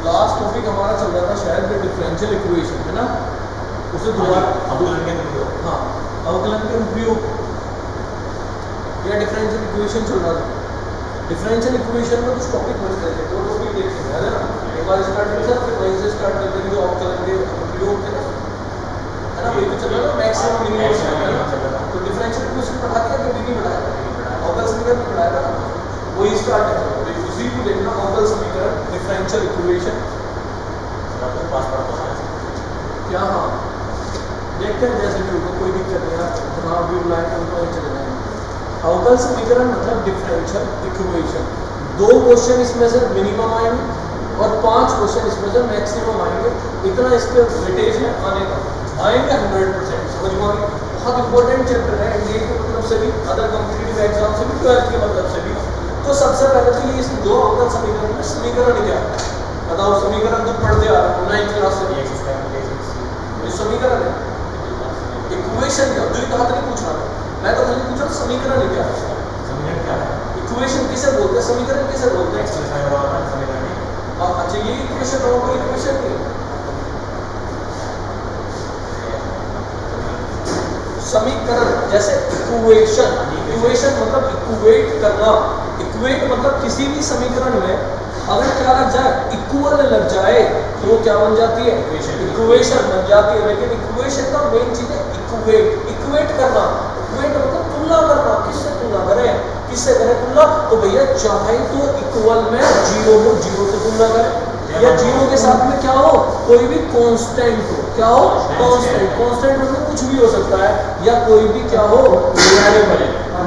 Last topic हमारा चल रहा था शायद डिफरेंशियल इक्वेशन है ना, उसे दोबारा अवकलन के उपयोग, हाँ अवकलन के उपयोग या डिफरेंशियल इक्वेशन चल रहा था। डिफरेंशियल इक्वेशन में कुछ टॉपिक बचते थे, वो टॉपिक देखते हैं ना, एक बार स्टार्ट करते हैं फिर वहीं से स्टार्ट करते हैं जो अवकलन के उपयोग थे ना, है ना, वही तो चल रहा है मैक्सिमम मिनिमम। तो डिफरेंशियल इक्वेशन पढ़ा दिया कि नहीं पढ़ाया, अवकल समीकरण में पढ़ाया था, वही स्टार्ट है उसी को देखना, अवकल समीकरण डिफरेंशियल इक्वेशन पास पढ़ा क्या। हाँ देखते हैं जैसे भी होगा, कोई दिक्कत नहीं है, जहाँ भी बुलाएं उनको वहीं चले जाएंगे। अवकल समीकरण मतलब डिफरेंशियल इक्वेशन, 2 क्वेश्चन इसमें से मिनिमम आएंगे और 5 क्वेश्चन इसमें से मैक्सिमम आएंगे, इतना इसके वेटेज है आने का, आएंगे 100%। समझ में आ गई, बहुत इंपॉर्टेंट चैप्टर है एनडीए के मतलब से भी, अदर कॉम्पिटिटिव एग्जाम से भी, 12th के मतलब से भी। तो सबसे पहले तो ये इसके 2 अवकल समीकरण में समीकरण क्या है बताओ। समीकरण तो पढ़ते आ रहे हो 9th क्लास से, समीकरण है इक्वेशन क्या, द्विघात नहीं पूछ रहा मैं तो खाली पूछा समीकरण क्या है। समीकरण क्या है, इक्वेशन किसे बोलते हैं, समीकरण किसे बोलते हैं। समीकरण अच्छा ये इक्वेशन हो कोई इक्वेशन नहीं, समीकरण जैसे इक्वेशन, इक्वेशन मतलब इक्वेट करना, इक्वेट मतलब किसी भी समीकरण में अगर क्या लग जाए, इक्वल लग जाए तो वो क्या बन जाती है, इक्वेशन बन जाती है। लेकिन इक्वेशन का मेन चीज है इक्वेट, इक्वेट करना, इक्वेट मतलब तुलना करना, किससे तुलना करें, किससे करें तुलना, तो भैया चाहे तो इक्वल में जीरो हो, जीरो से तुलना करें, या जीरो के साथ में क्या हो, कोई भी कांस्टेंट हो, क्या हो कांस्टेंट, कांस्टेंट मतलब कुछ भी हो सकता है, या कोई भी क्या हो वेरिएबल,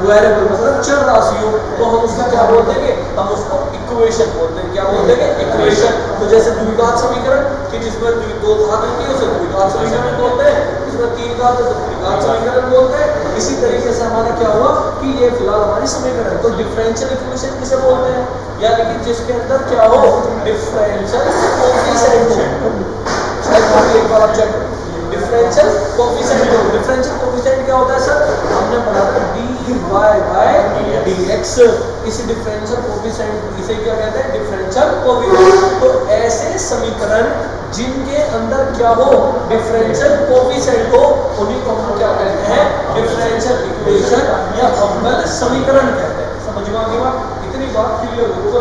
वेरिएबल मतलब चर राशि हो, तो हम उसका क्या बोल देंगे, हम उसको इक्वेशन बोलते हैं, क्या बोल देंगे इक्वेशन। तो जैसे द्विघात समीकरण कि जिसमें 2 घात होती है उसे द्विघात समीकरण बोलते हैं, जिसमें 3 घात है तो त्रिघात समीकरण बोलते हैं। इसी तरीके से हमारा क्या हुआ कि ये फिलहाल हमारी समीकरण, तो डिफरेंशियल इक्वेशन किसे बोलते हैं, यानी कि जिसके अंदर क्या हो डिफरेंशियल कोएफिशिएंट हो, शायद एक बार आप चेक करो डिफरेंशियल कोएफिशिएंट हो। डिफरेंशियल कोएफिशिएंट क्या होता है सर, हमने पढ़ा था dy dx, इसी डिफरेंशियल कोएफिशिएंट इसे क्या कहते हैं, डिफरेंशियल कोएफिशिएंट। तो ऐसे समीकरण जिनके अंदर क्या हो डिफरेंशियल कोएफिशिएंट हो, उन्हीं को हम क्या कहते हैं, डिफरेंशियल इक्वेशन या अवकल समीकरण कहते हैं। समझ में आ गई बात, इतनी बात क्लियर हो तो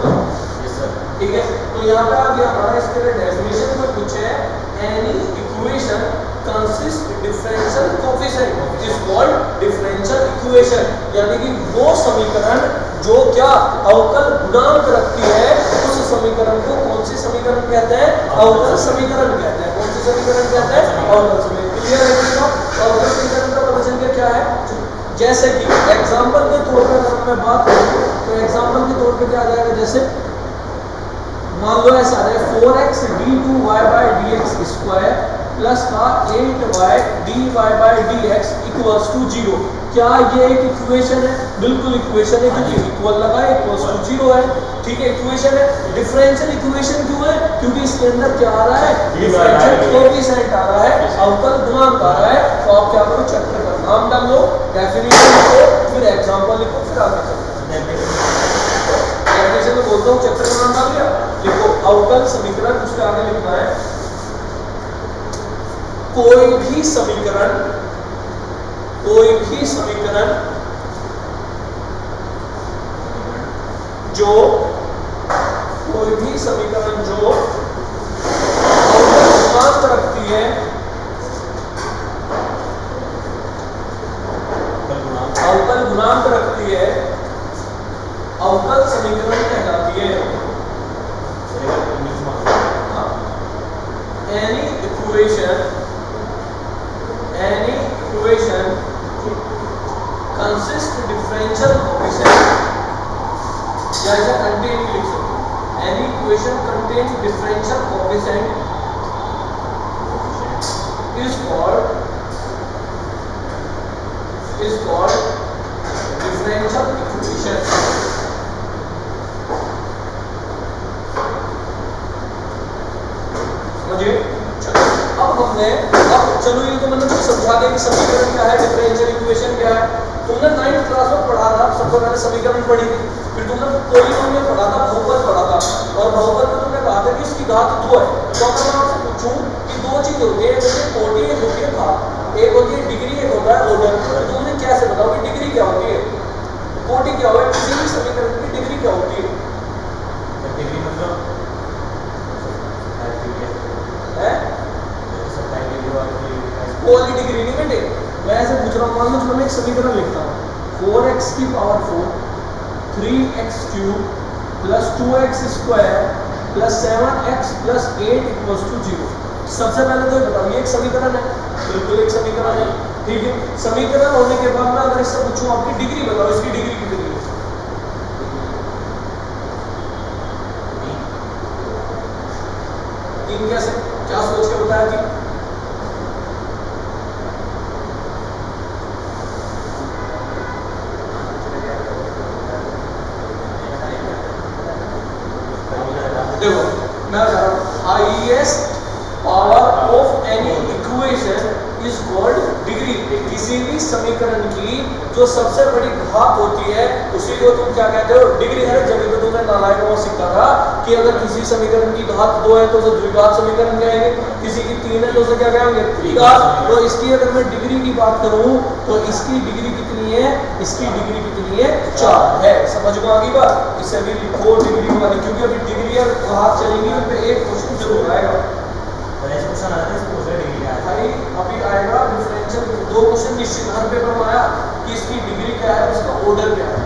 ठीक है। तो यहाँ पे आ गया हमारा, इसके लिए डेफिनेशन में कुछ है, any equation consist differential coefficient is called differential equation, यानी कि वो समीकरण जो क्या अवकल गुणांक रखती है, उस समीकरण को कौन सी समीकरण कहते हैं, अवकल समीकरण कहते हैं। कौन सी समीकरण कहते हैं, अवकल समीकरण। क्लियर है कि अवकल समीकरण का पता चल गया क्या है। जैसे कि एग्जांपल के तौर पर अगर मैं बात करूं तो एग्जांपल के तौर पे क्या आ जाएगा, जैसे मान लो ऐसा है 4x d2y/dx स्क्वायर प्लस का 8y dy/dx इक्वल्स टू 0। क्या ये एक इक्वेशन है, बिल्कुल इक्वेशन है, क्योंकि इक्वल लगा है इक्वल्स टू 0 है, ठीक है इक्वेशन है। डिफरेंशियल इक्वेशन क्यों है, क्योंकि इसके अंदर क्या आ रहा है, डिफरेंशियल कोएफिशिएंट आ रहा है, अवकल गुणांक आ रहा है। तो आप क्या करो, चैप्टर का नाम डाल लो, डेफिनेशन लिखो, फिर एग्जांपल लिखो, फिर आगे चलो। डेफिनेशन में बोलता हूं, चैप्टर का नाम डाल दिया, लिखो अवकल समीकरण, उसके आगे लिखना है कोई भी समीकरण, कोई भी समीकरण जो, कोई भी समीकरण जो अवकल गुणांक रखती है, अवकल गुणांक रखती है, अवकल समीकरण कहलाती है। Any equation, any equation consists differential coefficient, या ऐसा contain लिख सकते, any equation contains differential coefficient is called differential equation। समझिए, अब हमने, अब चलो ये तो मतलब समझा दें कि समीकरण क्या है, डिफरेंशियल इक्वेशन क्या है। तुमने 9th क्लास में पढ़ा था, सबसे पहले समीकरण पढ़ी थी, फिर तुमने पॉलीनोमियल पढ़ा था, बहुपद पढ़ा था, और बहुपद में तुमने कहा था कि इसकी घात 2 है, तो अगर मैं आपसे पूछूं कि दो चीज होती है, जैसे कोटि एक होती है घात, एक होती है डिग्री, एक होता है ऑर्डर, तो मुझे कैसे बताओ कि डिग्री क्या होती है, कोटि क्या होगा, किसी भी समीकरण की डिग्री क्या होती है? डिग्री मतलब है कोई डिग्री नहीं बेटे, मैं ऐसे पूछ रहा हूँ, मान लो मैं एक समीकरण लिखता हूँ 4x की power 4 3x cube plus 2x square plus 7x plus 8 equals to 0। सबसे पहले तो ये बताओ ये एक समीकरण है, बिल्कुल एक समीकरण है, ठीक है। समीकरण होने के बाद मैं अगर इससे पूछूं आपकी डिग्री बताओ, इसकी डिग्री कितनी है? 3 कैसे, क्या सोच के बताया थी? देखो मैं बता रहा हूँ highest power of any equation is called degree. किसी भी समीकरण की जो सबसे बड़ी घात होती है उसी को तुम क्या कहते हो? डिग्री है। जब तो तुमने नालायक में सीखा था कि अगर किसी समीकरण की घात 2 है तो उसे द्विघात समीकरण कहेंगे, किसी की 3 है तो उसे क्या कहेंगे? त्रिघात। तो इसकी अगर मैं डिग्री की बात करूं तो इसकी डिग्री कितनी है? इसकी डिग्री कितनी है? 4 है। समझ में आ गई बात? इसे भी लिखो डिग्री वाली, क्योंकि अभी डिग्री और घात चलेंगी तो एक क्वेश्चन जरूर आएगा। क्वेश्चन आ रहा है इसको डिग्री का भाई अभी आएगा डिफरेंशियल, 2 क्वेश्चन निश्चित हर पेपर में आया कि इसकी डिग्री क्या है, इसका ऑर्डर क्या है।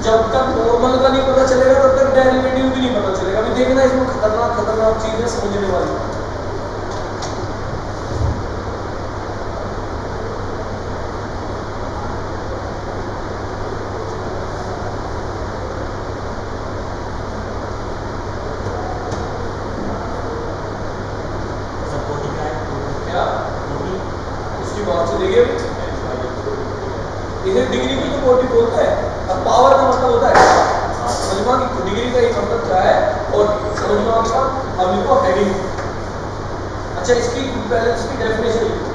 जब तक नॉर्मल का नहीं पता चलेगा तब तक डेरिवेटिव भी नहीं पता चलेगा। अभी देखना इसमें खतरनाक खतरनाक चीजें समझने वाली। इसे डिग्री की तो कोटि बोलता है, अब पावर का मतलब होता है समझना कि डिग्री का ये मतलब क्या है और समझना का अब लिखो हेडिंग। अच्छा इसकी पहले इसकी डेफिनेशन लिखो।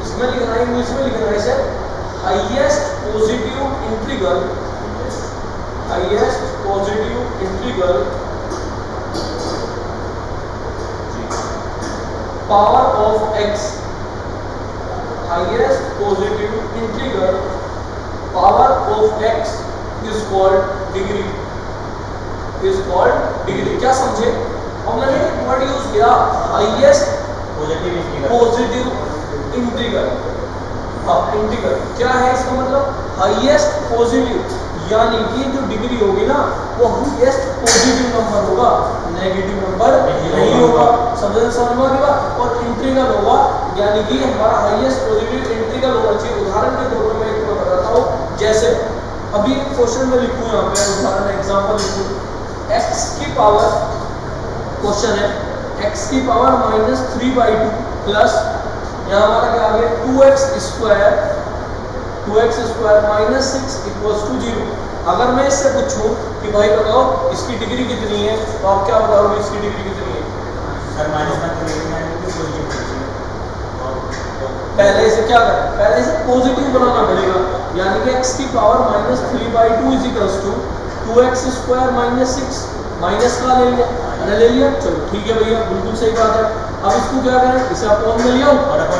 इसमें लिखना है, इंग्लिश में लिखना है इसे highest positive integral, highest positive integral power of x, highest positive integral power of x is called degree, is called degree. क्या समझे? और मैंने एक वर्ड यूज किया हाईएस्ट पॉजिटिव इंटीग्रल। हाँ इंटीग्रल क्या है इसका मतलब? हाईएस्ट पॉजिटिव, यानी कि जो डिग्री होगी ना वो हाईएस्ट पॉजिटिव नंबर होगा, नेगेटिव नंबर नहीं होगा। समझना की बात। और इंटीग्रल होगा यानी कि हमारा हाईएस्ट पॉजिटिव इंटीग्रल होना चाहिए। उदाहरण के तौर पर मैं एक बताता हूँ, जैसे अभी एक क्वेश्चन में लिखूँ, यहाँ पे उदाहरण एग्जांपल लिखूँ x की पावर, क्वेश्चन है x की पावर -3/2 प्लस यहाँ हमारा क्या आ गया 2x square, 2x square -6 equals to 0। अगर मैं इससे पूछूं कि भाई बताओ इसकी डिग्री कितनी है, तो आप क्या बताओगे इसकी डिग्री कितनी है? सर माइनस में पहले इसे क्या करें? पहले इसे पॉजिटिव बनाना पड़ेगा, यानी कि x की power -3/2 is equals to 2x square -6, minus का ले लिया, अरे ले लिया, चलो ठीक है भैया बिल्कुल सही बात है। अब इसको क्या करें? इसे अपॉन में लिया,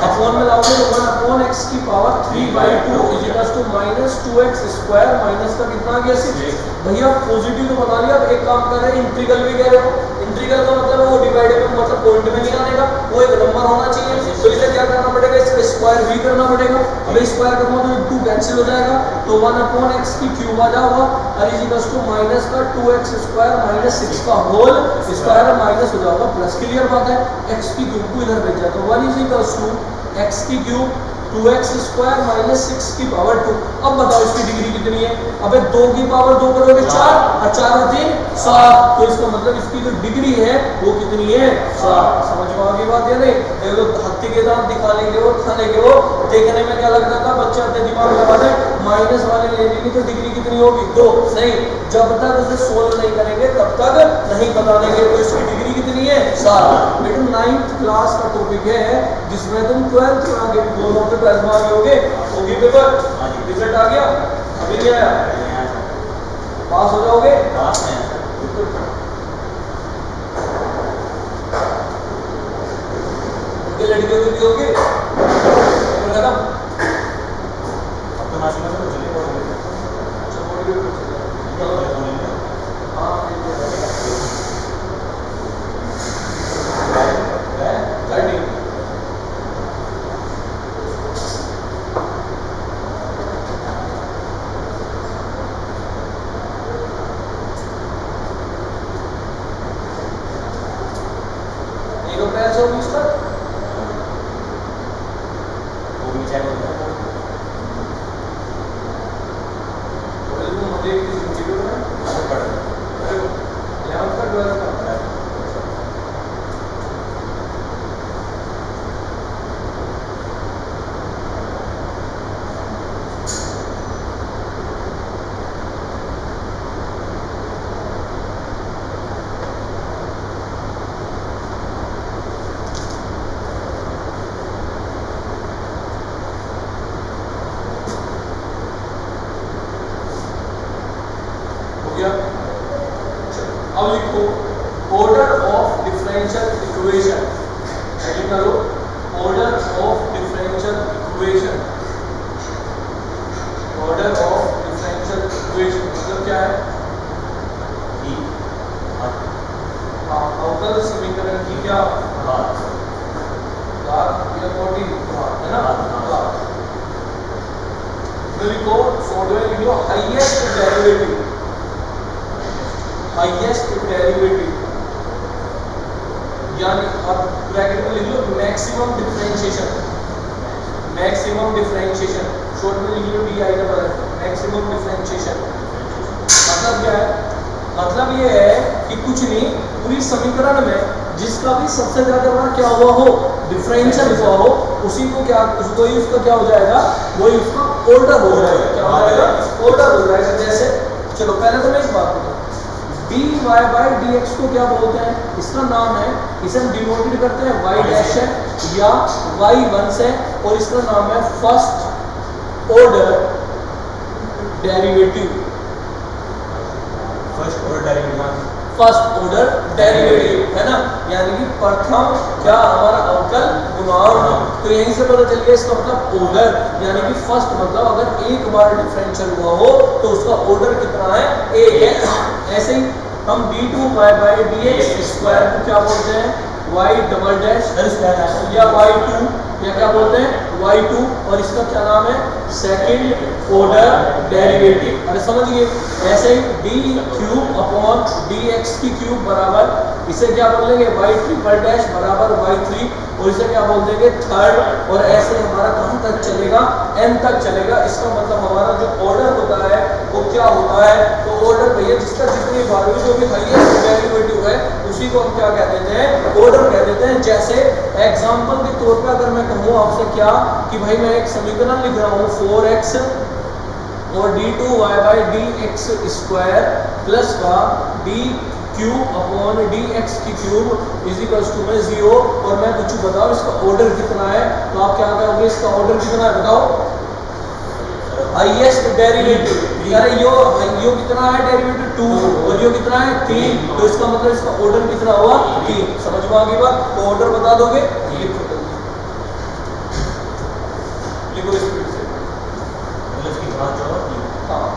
अपॉन में लाओगे तो 1/x की power 3/2 is equals to -2x square, minus का कितना आ गया 6। भैया पॉजिटिव तो बता लिया, अब एक काम कर रहे हैं इंटीग्रल भी कह रहे हो। इंटीग्रल का मतलब वो डिवाइडेबल मतलब पॉइंट में नहीं आने का, वो एक नंबर होना चाहिए। तो इसे क्या करना पड़ेगा? इसका स्क्वायर भी करना पड़ेगा। अब स्क्वायर करूंगा तो 2 कैंसिल हो जाएगा, तो 1/x की क्यूब आ जाएगा और इज इक्वल्स टू माइनस का 2x स्क्वायर -6 का होल स्क्वायर माइनस हो जाएगा प्लस। क्लियर बात है? x की क्यूब को इधर भेज जाए तो 1 इज इक्वल्स टू x की क्यूब 2x स्क्वायर -6 की पावर 2। अब बताओ इसकी डिग्री कितनी है? अबे 2 की पावर 2 करोगे 4 और 4 और 3 7, तो इसका मतलब इसकी जो डिग्री है वो कितनी है? 7। समझ में आ गई बात या नहीं? देखो हत्ती के दांत दिखाने के वो खाने के वो देखने में क्या लगता था, बच्चे अपने दिमाग लगा दे माइनस वाले ले लेंगे तो डिग्री कितनी होगी 2। नहीं, जब तक उसे सोल्व नहीं करेंगे तब तक नहीं बताने के। तो इसकी डिग्री कितनी है 7। बेटा 9th क्लास का टॉपिक है जिसमें तुम 12th में आगे दोनों के 12th में आगे होगी पेपर। रिजल्ट आ गया अभी नहीं आया, पास हो जाओगे पास में है बिल्कुल। लड़कियों के भी होगी खत्म। अब तो नासिक में तो चले पड़ोगे। अब लिखो ऑर्डर ऑफ डिफरेंशियल इक्वेशन। करो order of differential equation. Order of differential equation मतलब क्या है? अवकल समीकरण की क्या घात या कोटि है ना। तो लिखो फॉरवर्ड लिखो हाईएस्ट डेरिवेटिव यानी अब ब्रैकेट में लिख लो मैक्सिमम डिफरेंशिएशन शॉर्ट में लिख लो DIFF मैक्सिमम डिफरेंशिएशन। मतलब क्या है? मतलब ये है कि कुछ नहीं, पूरी समीकरण में जिसका भी सबसे ज्यादा बड़ा क्या हुआ हो डिफरेंशियल हुआ हो उसी को क्या उसको ही उसका क्या हो जाएगा, वही उसका ऑर्डर हो जाएगा। क्या हो जाएगा? ऑर्डर हो जाएगा। जैसे चलो पहले तो मैं एक बात बताऊं, dy/dx को क्या बोलते हैं? इसका नाम है, इसे हम डिनोटेड करते हैं y डैश है या y1 से, और इसका नाम है first order derivative. First order derivative है ना, यानी कि प्रथम क्या हमारा अवकल गुणांक। तो यहीं से पता चल गया इसका मतलब ऑर्डर, यानी कि फर्स्ट मतलब अगर एक बार डिफरेंशियल हुआ हो तो उसका ऑर्डर कितना है? एक है। ऐसे ही हम d2y/dx स्क्वायर को क्या बोलते हैं? y डबल डैश या y2 या क्या बोलते हैं? y2, और इसका क्या नाम है? Second order derivative. अरे समझ गए? ऐसे ही d³ dx की क्यूब बराबर इसे क्या बोल देंगे? y ट्रिपल डैश बराबर y3, और इसे क्या बोल देंगे? थर्ड। और ऐसे हमारा कहां तक चलेगा? n तक चलेगा। इसका मतलब हमारा जो ऑर्डर होता है वो क्या होता है? तो ऑर्डर भैया जिसका जितनी वैल्यू जो भी हाईएस्ट डेरिवेटिव है उसी को हम क्या कह देते हैं? ऑर्डर कह देते हैं। जैसे एग्जांपल के तौर पे अगर मैं कहूँ आपसे क्या कि भाई मैं एक समीकरण लिख रहा हूँ 4x और d2y/dx स्क्वायर प्लस का d³ dx की क्यूब इज इक्वल्स टू में 0, और मैं कुछ बताओ इसका ऑर्डर कितना है, तो आप क्या कहोगे? इसका ऑर्डर कितना है बताओ? Highest derivative. यार यो कितना है? डेरिवेटिव 2, और यो कितना है? 3, तो इसका मतलब इसका ऑर्डर कितना हुआ? 3। समझ में आ गई बात? तो ऑर्डर बता दोगे? लिखो स्पीड से। इसकी बात जो हाँ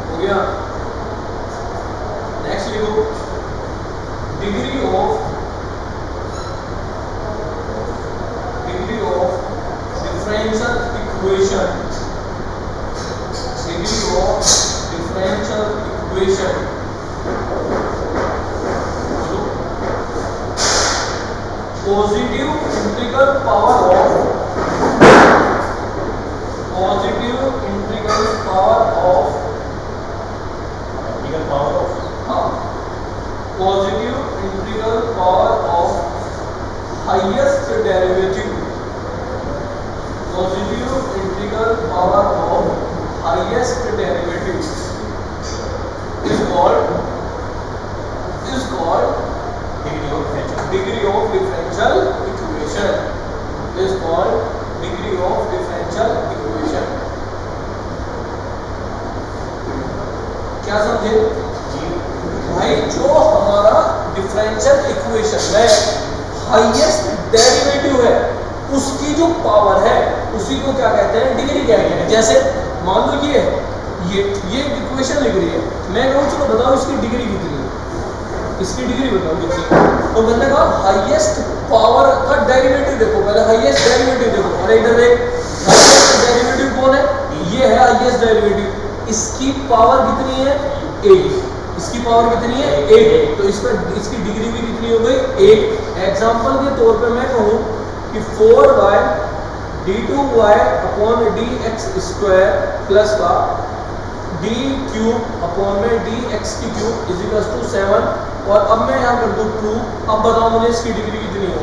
हो गया। नेक्स्ट लिखो degree of differential equation. Degree of differential equation positive integral power of हाँ positive integral power of positive integral power of highest derivative is called degree of differential equation is called degree of differential equation. क्या समझे भाई? जो हमारा differential equation में highest derivative है उसकी जो पावर है उसी को क्या कहते हैं? डिग्री कहते हैं. जैसे मान लो ये इक्वेशन लिख रही है, मैं कहूँ चलो बताओ इसकी डिग्री कितनी है, इसकी डिग्री बताओ कितनी है. तो मैंने कहा हाईएस्ट पावर का डेरिवेटिव देखो, पहले हाईएस्ट डेरिवेटिव देखो. अरे इधर देख, हाईएस्ट डेरिवेटिव कौन है? ये है हाईएस्ट डेरिवेटिव. इसकी पावर कितनी है? 8. इसकी पावर कितनी है? 8. तो इसकी डिग्री भी कितनी हो गई? 8. एग्जांपल के तौर पे मैं कहूँ कि 4y d2y upon dx square plus का d क्यूब अपॉन में dx की क्यूब इज इक्वल टू 7. और अब मैं यहाँ कर दूँ 2. अब बताओ मुझे इसकी डिग्री कितनी है?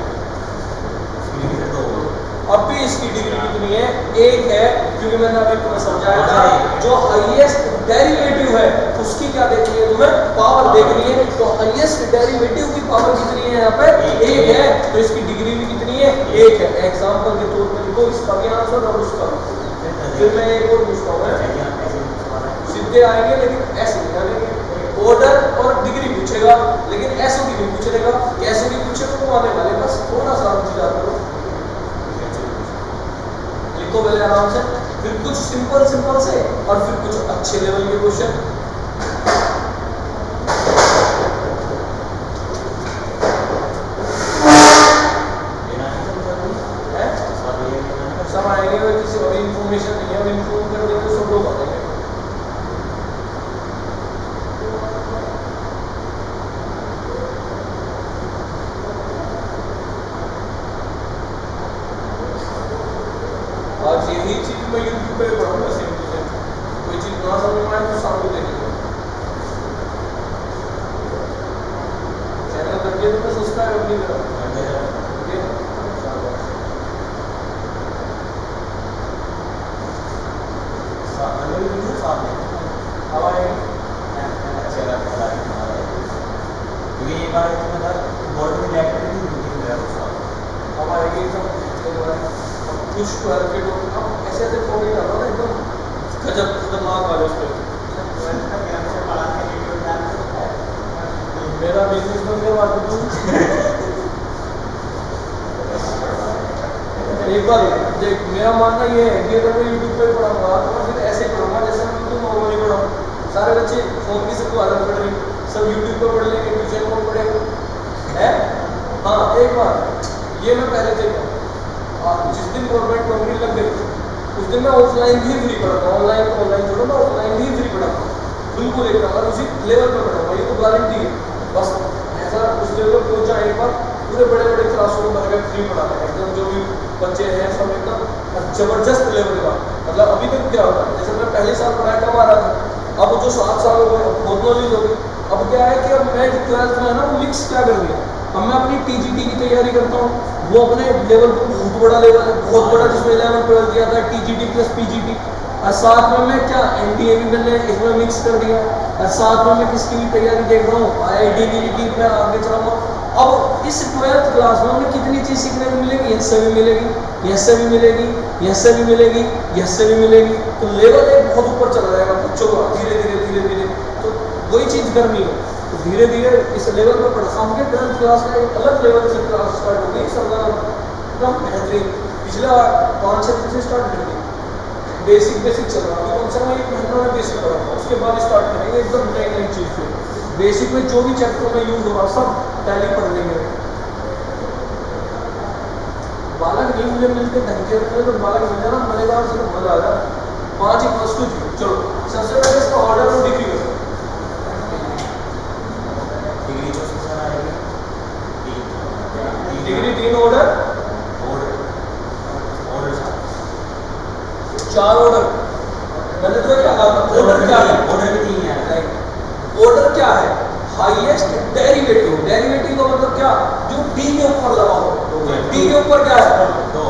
अब भी इसकी डिग्री कितनी है? 1 है, क्योंकि मैंने अभी तुम्हें समझाया था जो हाईएस्ट डेरिवेटिव है उसकी क्या देखनी है तुम्हें? पावर देखनी है. तो हाईएस्ट डेरिवेटिव की पावर कितनी है? यहाँ पे 1 है. तो इसकी डिग्री भी कितनी है? 1 है. एग्जाम्पल के तौर पर लिखो इसका भी आंसर और उसका. फिर मैं एक और पूछता हूँ, सीधे आएंगे लेकिन ऐसे नहीं आएंगे. ऑर्डर और डिग्री पूछेगा लेकिन ऐसो की नहीं पूछेगा. कैसो की पूछेगा वो आने वाले. बस थोड़ा सा इंतजार करो. लिखो पहले आराम से, फिर कुछ सिंपल से और फिर कुछ अच्छे लेवल के क्वेश्चन. सब आएंगे. किसी और इन्फॉर्मेशन नहीं है, इन्फॉर्म कर देंगे सब लोग आ जाएंगे. आज यही चीज मैं यूट्यूब पे पढ़ूंगा. सेम टू सेम कोई चीज ना समझ में आए तो सामने देखिए. चैनल करके तो सब्सक्राइब अपनी तरफ. कुछ 12 के लोग ऐसे ऐसे फोन कर रहा है एकदम गजब खतरनाक वाले. उस पे मेरा बिजनेस बन गया. बात तो एक बार देख, मेरा मानना ये है कि अगर मैं यूट्यूब पे पढ़ाऊंगा तो मैं फिर ऐसे पढ़ूंगा जैसे मैं तुम नॉर्मली पढ़ाऊँ. सारे बच्चे फोन की सबको आदत पड़ रही, सब यूट्यूब पे पढ़ लेंगे, ट्यूशन कौन पढ़ेगा है? हाँ एक बार ये मैं पहले देखा. जिस दिन गवर्नमेंट नौकरी लग गई उस दिन मैं ऑफलाइन भी फ्री पढ़ाऊंगा. ऑनलाइन छोड़ो, मैं ऑफलाइन भी फ्री पढ़ाऊंगा. बिल्कुल एकदम. और उसी लेवल पर पढ़ाऊंगा, ये तो गारंटी है. बस ऐसा उस लेवल पर पहुंच जाने पर पूरे बड़े क्लासरूम भर के फ्री पढ़ाना है एकदम. जो भी बच्चे हैं सब एकदम जबरदस्त लेवल का. मतलब अभी तक क्या होता है, जैसे मैं पहले साल पढ़ाया कम आ रहा था, अब जो 7 साल हो गए बहुत नॉलेज हो गई. अब क्या है कि अब मैं जो 12th में है ना वो मिक्स क्या कर दिया. अब मैं अपनी टीजीटी की तैयारी करता हूँ. वो अपने लेवल पर बहुत बड़ा लेवल है, बहुत बड़ा, जिसमें 11 12 किया था टीजीटी प्लस पीजीटी. और साथ में मैं क्या एनडीए भी मैंने इसमें मिक्स कर दिया. और साथ में मैं किसकी भी तैयारी देख रहा हूँ, आईआईटी की मैं आगे चलाऊंगा. अब इस 12th क्लास में हमें कितनी चीज़ सीखने को मिलेगी? इससे भी मिलेगी, इससे भी मिलेगी, इससे भी मिलेगी, इससे भी मिलेगी. तो लेवल एक बहुत ऊपर चला जाएगा बच्चों का धीरे धीरे. तो वही चीज़ करनी है. तो धीरे धीरे इस लेवल पर पढ़ा. हमके 12th क्लास का एक अलग लेवल से क्लास स्टार्ट हो गई. सब एकदम बेहतरीन. पिछला 5-6 दिन से स्टार्ट कर दी. बेसिक चल रहा है. कम से कम 1 महीना में बेसिक पढ़ा. उसके बाद स्टार्ट करेंगे एकदम नई चीज़ से. बेसिक में जो भी चैप्टर में यूज होगा सब टैली पढ़ लेंगे. बालक नहीं मुझे मिलते ढंग के रखते तो बालक मिल जाना मेरे बार से मजा आ जाए. 5 = 3. चलो सबसे पहले इसका ऑर्डर और डिग्री करो. Degree 3 order 4 order. मैंने तो क्या कहा? ऑर्डर क्या है? ऑर्डर भी 3 है. ऑर्डर क्या है? Highest derivative. डेरिवेटिव का मतलब क्या? जो डी के ऊपर लगा हो. टी के ऊपर क्या है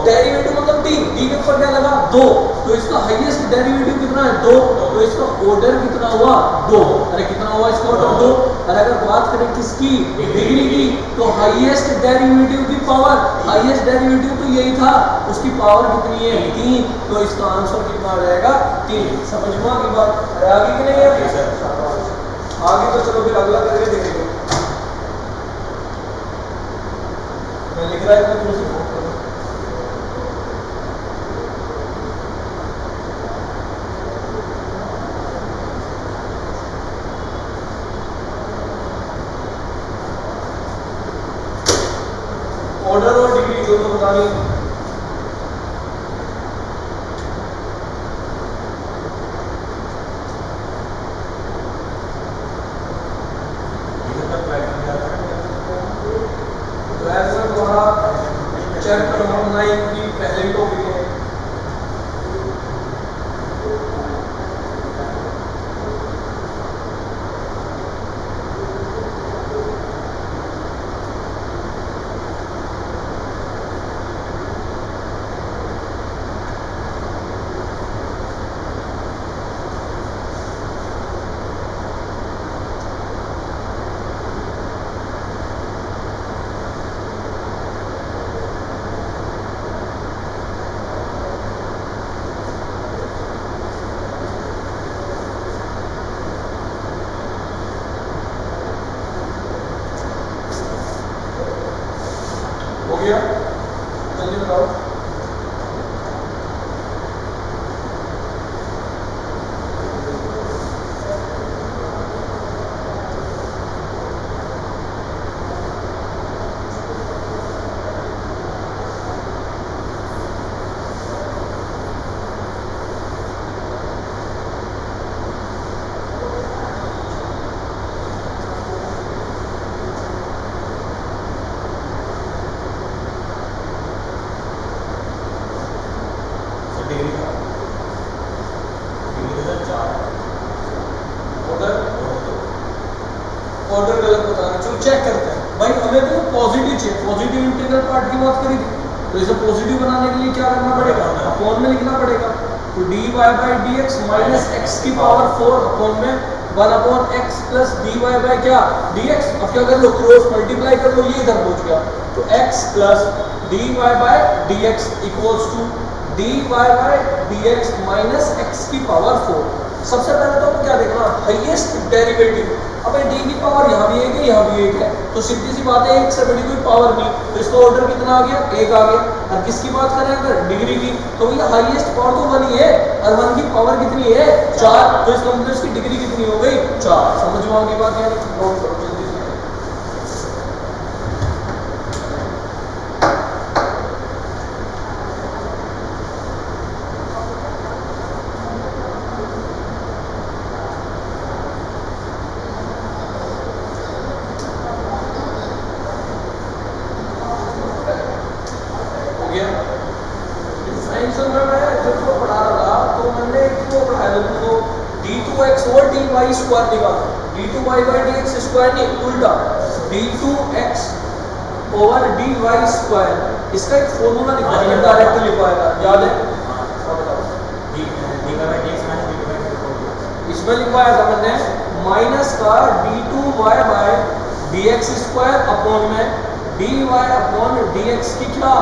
डेरिवेटिव मतलब टी के ऊपर क्या लगा 2, तो इसका हाईएस्ट डेरिवेटिव कितना है 2, तो इसका ऑर्डर कितना हुआ 2। अरे कितना हुआ इसका ऑर्डर 2। और अगर बात करें किसकी डिग्री की, तो हाईएस्ट डेरिवेटिव की पावर, हाईएस्ट डेरिवेटिव तो यही था, उसकी पावर कितनी है 3, तो इसका आंसर कितना आ जाएगा 3। समझ में आ गई बात? अरे आगे की नहीं है आगे तो चलो फिर अगला करके देखेंगे। मैं लिख रहा है तुम से ऑर्डर और डिग्री दोनों बतानी। चैप्टर नंबर 9 की पहले टॉपिक है। हो गया? जल्दी बताओ। ऑर्डर गलत बता रहे हैं, चलो चेक करते हैं भाई। हमें तो पॉजिटिव चाहिए, पॉजिटिव इंटीग्रल पार्ट की बात करी थी, तो इसे पॉजिटिव बनाने के लिए क्या करना पड़ेगा अपॉन में लिखना पड़ेगा। तो dy by dx minus x की पावर 4 अपॉन में 1 upon x plus dy by क्या dx। अब क्या कर लो क्रॉस मल्टीप्लाई कर लो, ये इधर पहुंच गया, तो x plus dy by dx equals to dy by dx minus x की पावर 4। सबसे पहले तो क्या देखना हाईएस्ट डेरिवेटिव। अब डी की पावर यहाँ भी एक है यहाँ भी एक है, तो सीधी सी बात है एक से बड़ी कोई पावर नहीं, तो इसका ऑर्डर कितना आ गया 1 आ गया। और किसकी बात करें अगर डिग्री की, तो भैया हाईएस्ट पावर तो 1 ही है और 1 की पावर कितनी है 4, तो इसका मतलब इसकी डिग्री कितनी हो गई 4। समझ में आ गई बात? यार नोट करो जल्दी से। डिफरेंशियल में मैं जब वो पढ़ा रहा था तो मैंने वो पढ़ाया था तुमको d2x और dy स्क्वायर निकाला, d2y बाई dx स्क्वायर नहीं उल्टा d2x ओवर dy स्क्वायर। इसका एक फॉर्मूला लिखा है, डायरेक्ट लिखवाया था, याद है? इसमें लिखवाया था मैंने माइनस का d2y by dx square upon में dy अपॉन dx की क्या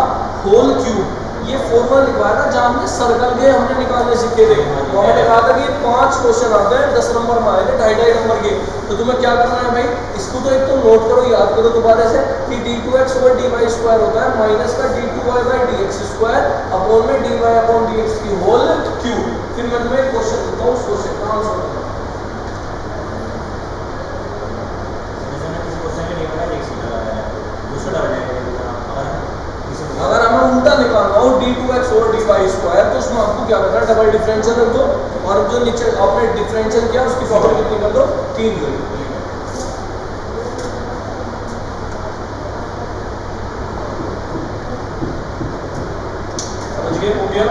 होल क्यूब। ये फॉर्मूला लिखवाया था जहां हमने सर्कल के हमने निकालने सीखे थे, तो हमने कहा था कि 5 क्वेश्चन आते हैं 10 नंबर में आए थे 2.5 नंबर के। तो तुम्हें क्या करना है भाई, इसको तो एक तो नोट करो, याद करो दोबारा से कि d2x ओवर dy स्क्वायर होता है माइनस का d2y by dx square upon में dy अपॉन dx की होल क्यूब। फिर मैं तुम्हें एक क्वेश्चन देता हूं, उस क्वेश्चन का आंसर बताओ। अगर हमें उल्टा निकालना हो d2x और dy स्क्वायर, तो उसमें आपको क्या करना है डबल डिफरेंशियल रख दो और जो नीचे आपने डिफरेंशियल किया उसकी पावर कितनी कर दो 3 कर दो। समझ गए? हो गया?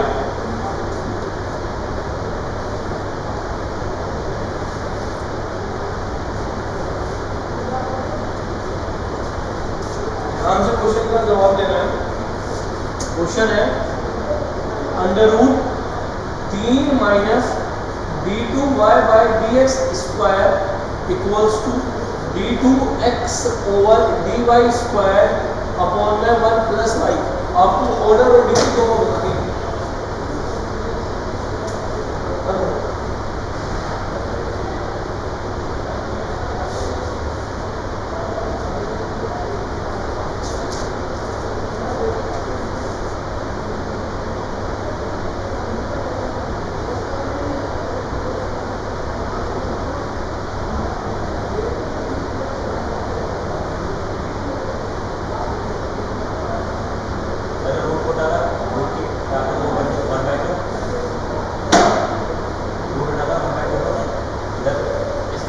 ध्यान से क्वेश्चन का जवाब देना है। 3 minus d two y by d x square equals to d two x over d y square upon में 1 प्लस वाई। आपको ऑर्डर और डिग्री दोनों बतानी है।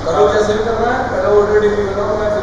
करो जैसे भी करना है, पहले ऑर्डर डिग्री बनाओ, मैं फिर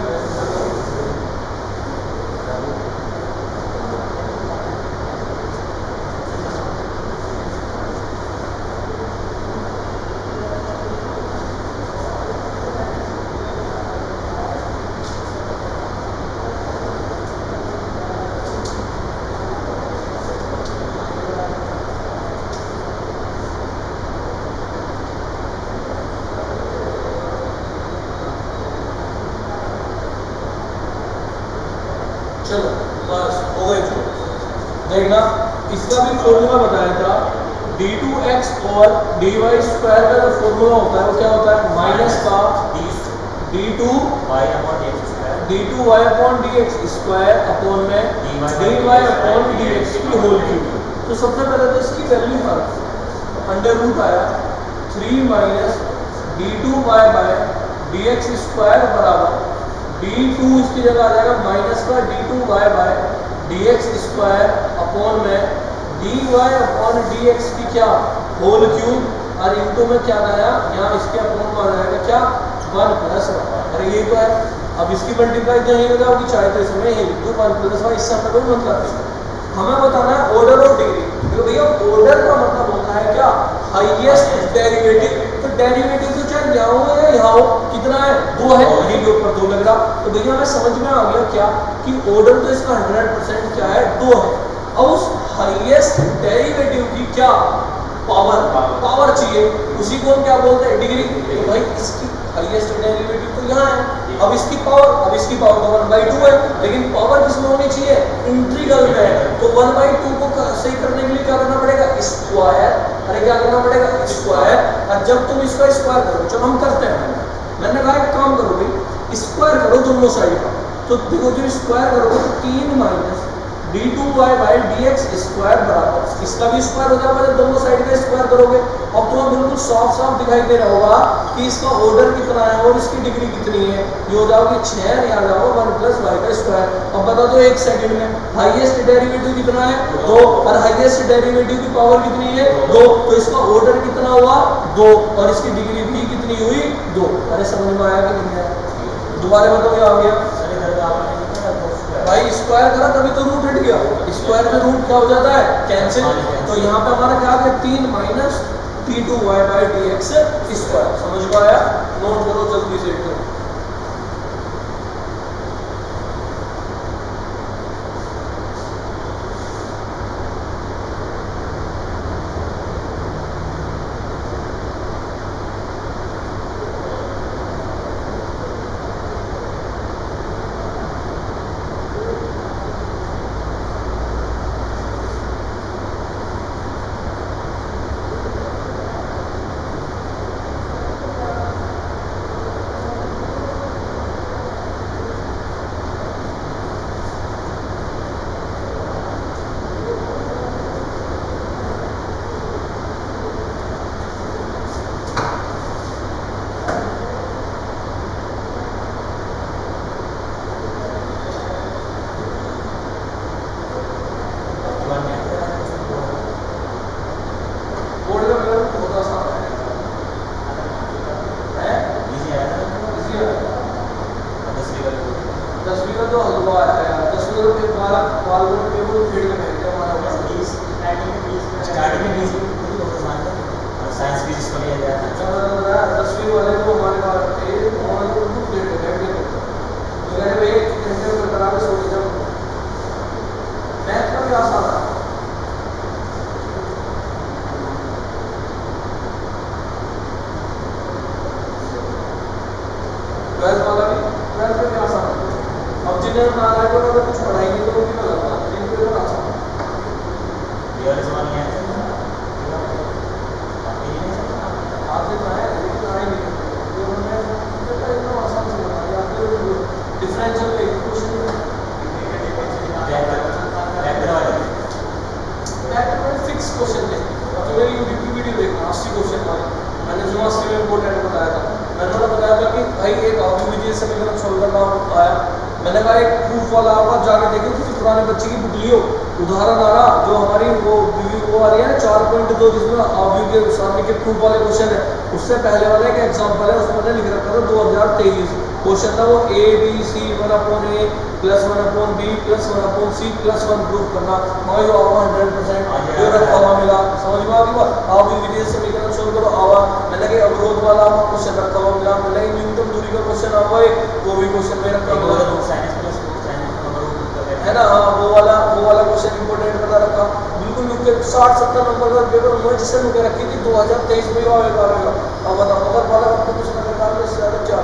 चलो बस हो गई। देखना इसका भी फॉर्मूला बताया था, d2x और dy स्क्वायर का जो फॉर्मूला होता है वो क्या होता है, माइनस का d2y upon dx square upon में dy अपॉन dx की होल क्यूब। तो सबसे पहले तो इसकी वैल्यू हर अंडर रूट आया 3 minus d2y by dx square बराबर d2 इसकी जगह आ जाएगा माइनस का d2y by dx square upon में dy अपॉन dx की क्या होल क्यूब और इनटू में क्या आया यहाँ इसके अपॉन में आ जाएगा क्या 1 प्लस वाई। अरे ये तो है, अब इसकी मल्टीप्लाई तो यही हो जाएगी, चाहे तो इसमें यही लिख दो 1 प्लस वाई, इससे हमें कोई मतलब नहीं। हमें बताना है ऑर्डर और डिग्री। देखो भैया ऑर्डर का मतलब होता है क्या, हाईएस्ट डेरिवेटिव। तो डेरिवेटिव तो चाहे यहाँ हो या यहाँ हो, कितना है 2 है, यही के ऊपर 2 लग रहा। तो भैया हमें समझ में आ गया क्या कि ऑर्डर तो इसका 100% क्या है 2 है। अब उस हाईएस्ट डेरिवेटिव की क्या पावर चाहिए, उसी को हम क्या बोलते हैं डिग्री। तो भाई इसकी हाईएस्ट डेरिवेटिव तो यहाँ है, अब इसकी पावर तो 1/2 है, लेकिन पावर किसमें होनी चाहिए, इंटीग्रल में है। तो 1/2 को सही करने के लिए क्या करना पड़ेगा, स्क्वायर। अरे क्या करना पड़ेगा, स्क्वायर। और जब तुम इसका स्क्वायर करो, जब हम करते हैं, मैंने कहा एक काम करो भाई, स्क्वायर करो दोनों साइड का। तो देखो जो स्क्वायर करोगे तो 3 minus d2y by dx square बराबर इसका भी स्क्वायर हो जाएगा जब दोनों साइड का स्क्वायर करोगे। अब तुम्हें बिल्कुल साफ साफ दिखाई दे रहा होगा कि इसका ऑर्डर कितना है और इसकी डिग्री कितनी है। ये हो जाओगे 6, यहाँ जाओ 1 प्लस वाई का स्क्वायर। अब बता दो एक सेकंड में हाईएस्ट डेरिवेटिव कितना है 2 और हाईएस्ट डेरिवेटिव की पावर कितनी है 2, तो इसका ऑर्डर कितना हुआ 2 और इसकी डिग्री भी कितनी हुई 2। अरे समझ में आया कि नहीं आया, दोबारा बताओ ये आ गया भाई। स्क्वायर करा तभी तो रूट हट गया, स्क्वायर में रूट क्या हो जाता है कैंसिल। तो यहाँ पे हमारा क्या आ गया 3 minus d2y by dx square. समझ में आया, नोट करो जल्दी से करो। जिन्हें नारायण को अगर कुछ पढ़ाएंगे तो वो भी ना लगता इनको इधर आ सकता ये वाले सवाल नहीं आए आपसे बनाया लेकिन आए नहीं तो हमने सोचा इतना आसान से बना दिया आपने डिफरेंशियल का इक्वेशन फिक्स क्वेश्चन थे तो मेरी यूट्यूब की वीडियो देखना 80 क्वेश्चन वाली मैंने जो 80 में इम्पोर्टेंट बताया था मैंने उन्होंने बताया था कि भाई एक अभिविधि समीकरण सॉल्व करना आया मैंने कहा एक प्रूफ वाला आप जाके देखो किसी पुराने बच्चे की बुक लियो उदाहरण आ रहा जो हमारी वो आ रही है ना 4.2 जिसमें अवयव के सामने के प्रूफ वाले क्वेश्चन है उससे पहले वाला एक एग्जांपल है उसमें मैंने लिख रखा था 2023 क्वेश्चन था वो a b c 1/a plus 1/b plus 1/c plus 1 proof करना हाँ यो आवा 100% जो रखा हुआ मिला समझ में आ गई बात आप भी विधि समीकरण सॉल्व करो आवा मैंने कहा अवरोध वाला क्वेश्चन रखा हुआ मिला मैंने न्यूनतम दूरी का क्वेश्चन आवा है वो भी क्वेश्चन में रखा हुआ है ना हाँ वो वाला क्वेश्चन इंपोर्टेंट बता रखा बिल्कुल नुके 60-70 नंबर का पेपर मैं जिससे नुके रखी थी 2023 में आएगा अब बताओ अगर वाला आपको कुछ ना करना है इससे ज्यादा क्या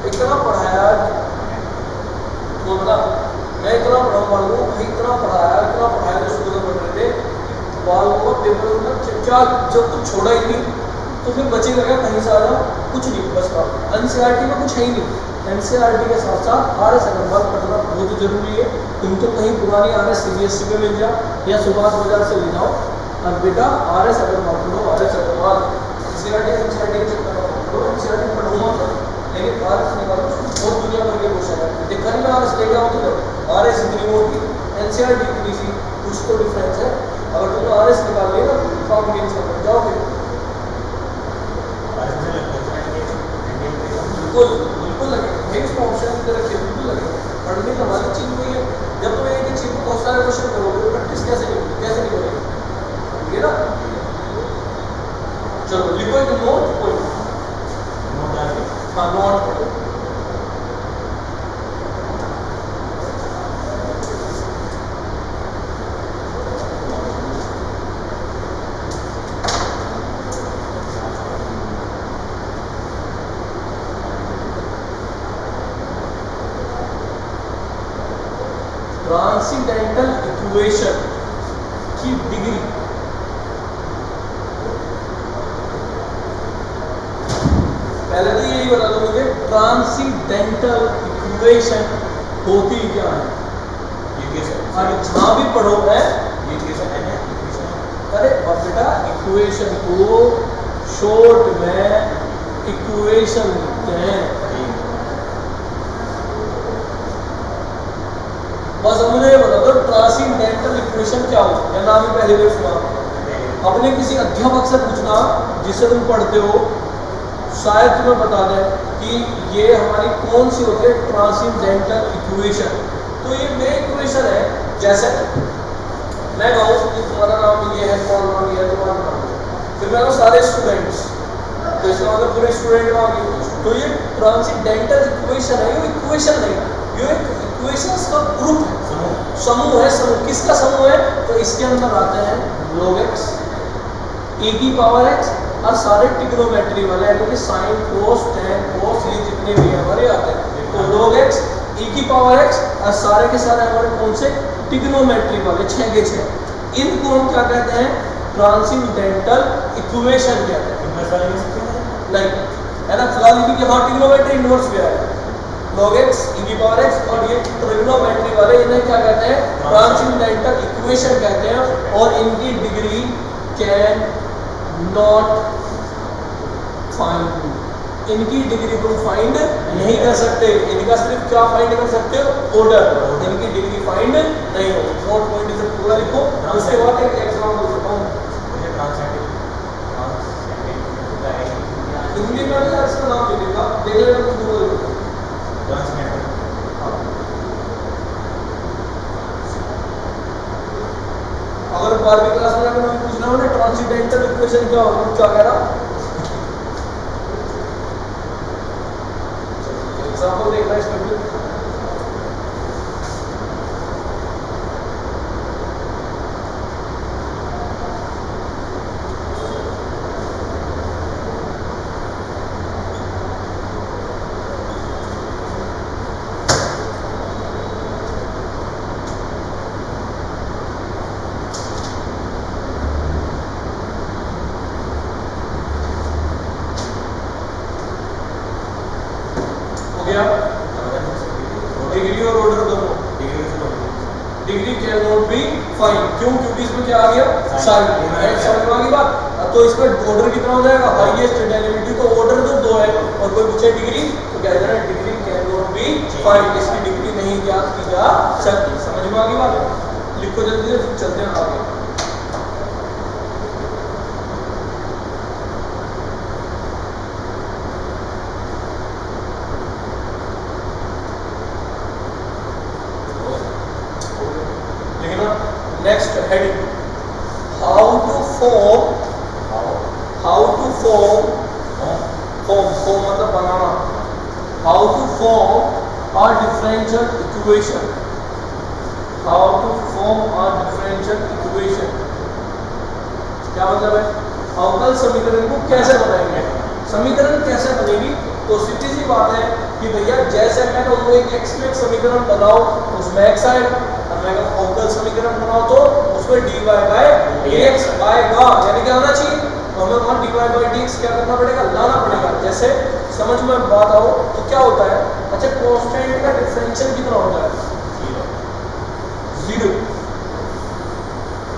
इतना पढ़ाया तो बता मैं इतना पढ़ा वालों भाई इतना पढ़ाया जो शुरू में पढ़ रहे थे वालों का पेपर में क्या जब तक छोड़ा ही नहीं तो फिर बचेगा क्या कहीं से आ जाओ कुछ नहीं बस एनसीईआरटी में कुछ है ही नहीं एनसीईआरटी के साथ साथ आरएस अग्रवाल पढ़ना बहुत जरूरी है तुम तो कहीं पुरानी आरएस सीबीएसई में मिल जाओ या सुभाष बाजार से ले जाओ और बेटा आरएस अग्रवाल पढ़ो आरएस अग्रवाल एनसीईआरटी के चक्कर में पढ़ो एनसीईआरटी पढ़ूंगा लेकिन आरएस निकालो बहुत दुनिया भर के क्वेश्चन है देखा नहीं मैं आरएस लेके आऊँ तो आरएस इतनी मोटी एनसीईआरटी इतनी सी कुछ तो डिफरेंस है अगर तुमने आरएस निकाल लिया ना फॉर्म गेम्स में जाओगे बिल्कुल लगेगा भाई उसका ऑप्शन की तरह बिल्कुल लगेगा पढ़ने का वाली चीज वही है जब तुम एक ही चीज को बहुत सारे क्वेश्चन करोगे प्रैक्टिस कैसे नहीं करोगे ठीक है ना चलो लिखो एक नोट कोई हाँ नोट ट्रांसेंडेंटल इक्वेशन की डिग्री पहले तो यही बता दो मुझे ट्रांसेंडेंटल इक्वेशन होती क्या है अरे जहां भी पढ़ो है अरे बेटा इक्वेशन को शॉर्ट में इक्वेशन लिखते हैं बस मुझे ये बता दो ट्रांसेंडेंटल इक्वेशन क्या हो या नाम ही पहले भी सुना अपने किसी अध्यापक से पूछना जिससे तुम पढ़ते हो शायद तुम्हें बता दें कि ये हमारी कौन सी होती है ट्रांसेंडेंटल इक्वेशन तो ये वे इक्वेशन है जैसे मैं कहूँ कि तुम्हारा नाम ये है कौन नाम ये है तुम्हारा नाम फिर मैं कहूँ सारे स्टूडेंट्स तो इसका मतलब पूरे स्टूडेंट नाम तो ये ट्रांसेंडेंटल इक्वेशन है ये इक्वेशन नहीं ये एक इक्वेशंस का ग्रुप है समूह है समूह किसका समूह है तो इसके अंदर आते हैं log x e की पावर x और सारे ट्रिग्नोमेट्री वाले यानी कि sin cos tan cos ये जितने भी हमारे आते हैं तो log x e की पावर x और सारे के सारे हमारे कौन से ट्रिग्नोमेट्री वाले 6 के 6 इनको हम क्या कहते हैं ट्रांसेंडेंटल इक्वेशन कहते हैं नहीं है ना फिलहाल इनकी हाँ ट्रिग्नोमेट्री इनवर्स भी आएगा log x e की पावर x और ये ट्रिग्नोमेट्री वाले इन्हें क्या कहते हैं ट्रांसेंडेंटल इक्वेशन कहते हैं और इनकी डिग्री कैन नॉट फाइंड इनकी डिग्री तुम फाइंड नहीं कर सकते इनका सिर्फ क्या फाइंड कर सकते हो ऑर्डर इनकी डिग्री फाइंड नहीं हो नोट पॉइंट इसे पूरा लिखो उसके बाद एक एग्जांपल देता हूं हिंदी में भी इसका नाम लिखेगा देख लेना तुम गूगल पे अगर 12वीं क्लास में अगर पूछना हो ना ट्रांसेंडेंटल इक्वेशन क्या होगा क्या कह रहा एग्जांपल देखना इसमें भी क्या डिग्री और ऑर्डर दोनों degree can not be fine, क्यों? क्योंकि इसमें क्या आ गया साइन। समझ में आ गई बात? तो इसमें ऑर्डर कितना हो जाएगा? हाईएस्ट डेरिवेटिव तो ऑर्डर तो 2 है और कोई पूछे डिग्री तो क्या है degree can not be fine, इसकी डिग्री नहीं ज्ञात की जा सकती। समझ में आ गई बात? लिखो जल्दी से, फिर चलते हैं आगे। Next heading, how to form मतलब बनाना, how to form a differential equation, how to form a differential equation. क्या मतलब है? अवकल समीकरण को कैसे बनाएंगे? समीकरण कैसे बनेगी? तो सीधी सी बात है कि भैया जैसे मैं कहूँ एक x में एक समीकरण बनाओ उसमें x आएगा, और मैं कहूँ अवकल समीकरण बनाओ तो उसमें dy बाय dx आएगा, यानी क्या आना चाहिए? तो हमें वहाँ dy बाय dx क्या करना पड़ेगा? लाना पड़ेगा। जैसे समझ में बात आओ तो क्या होता है? अच्छा, कांस्टेंट का डिफरेंशियल कितना होता है? 0।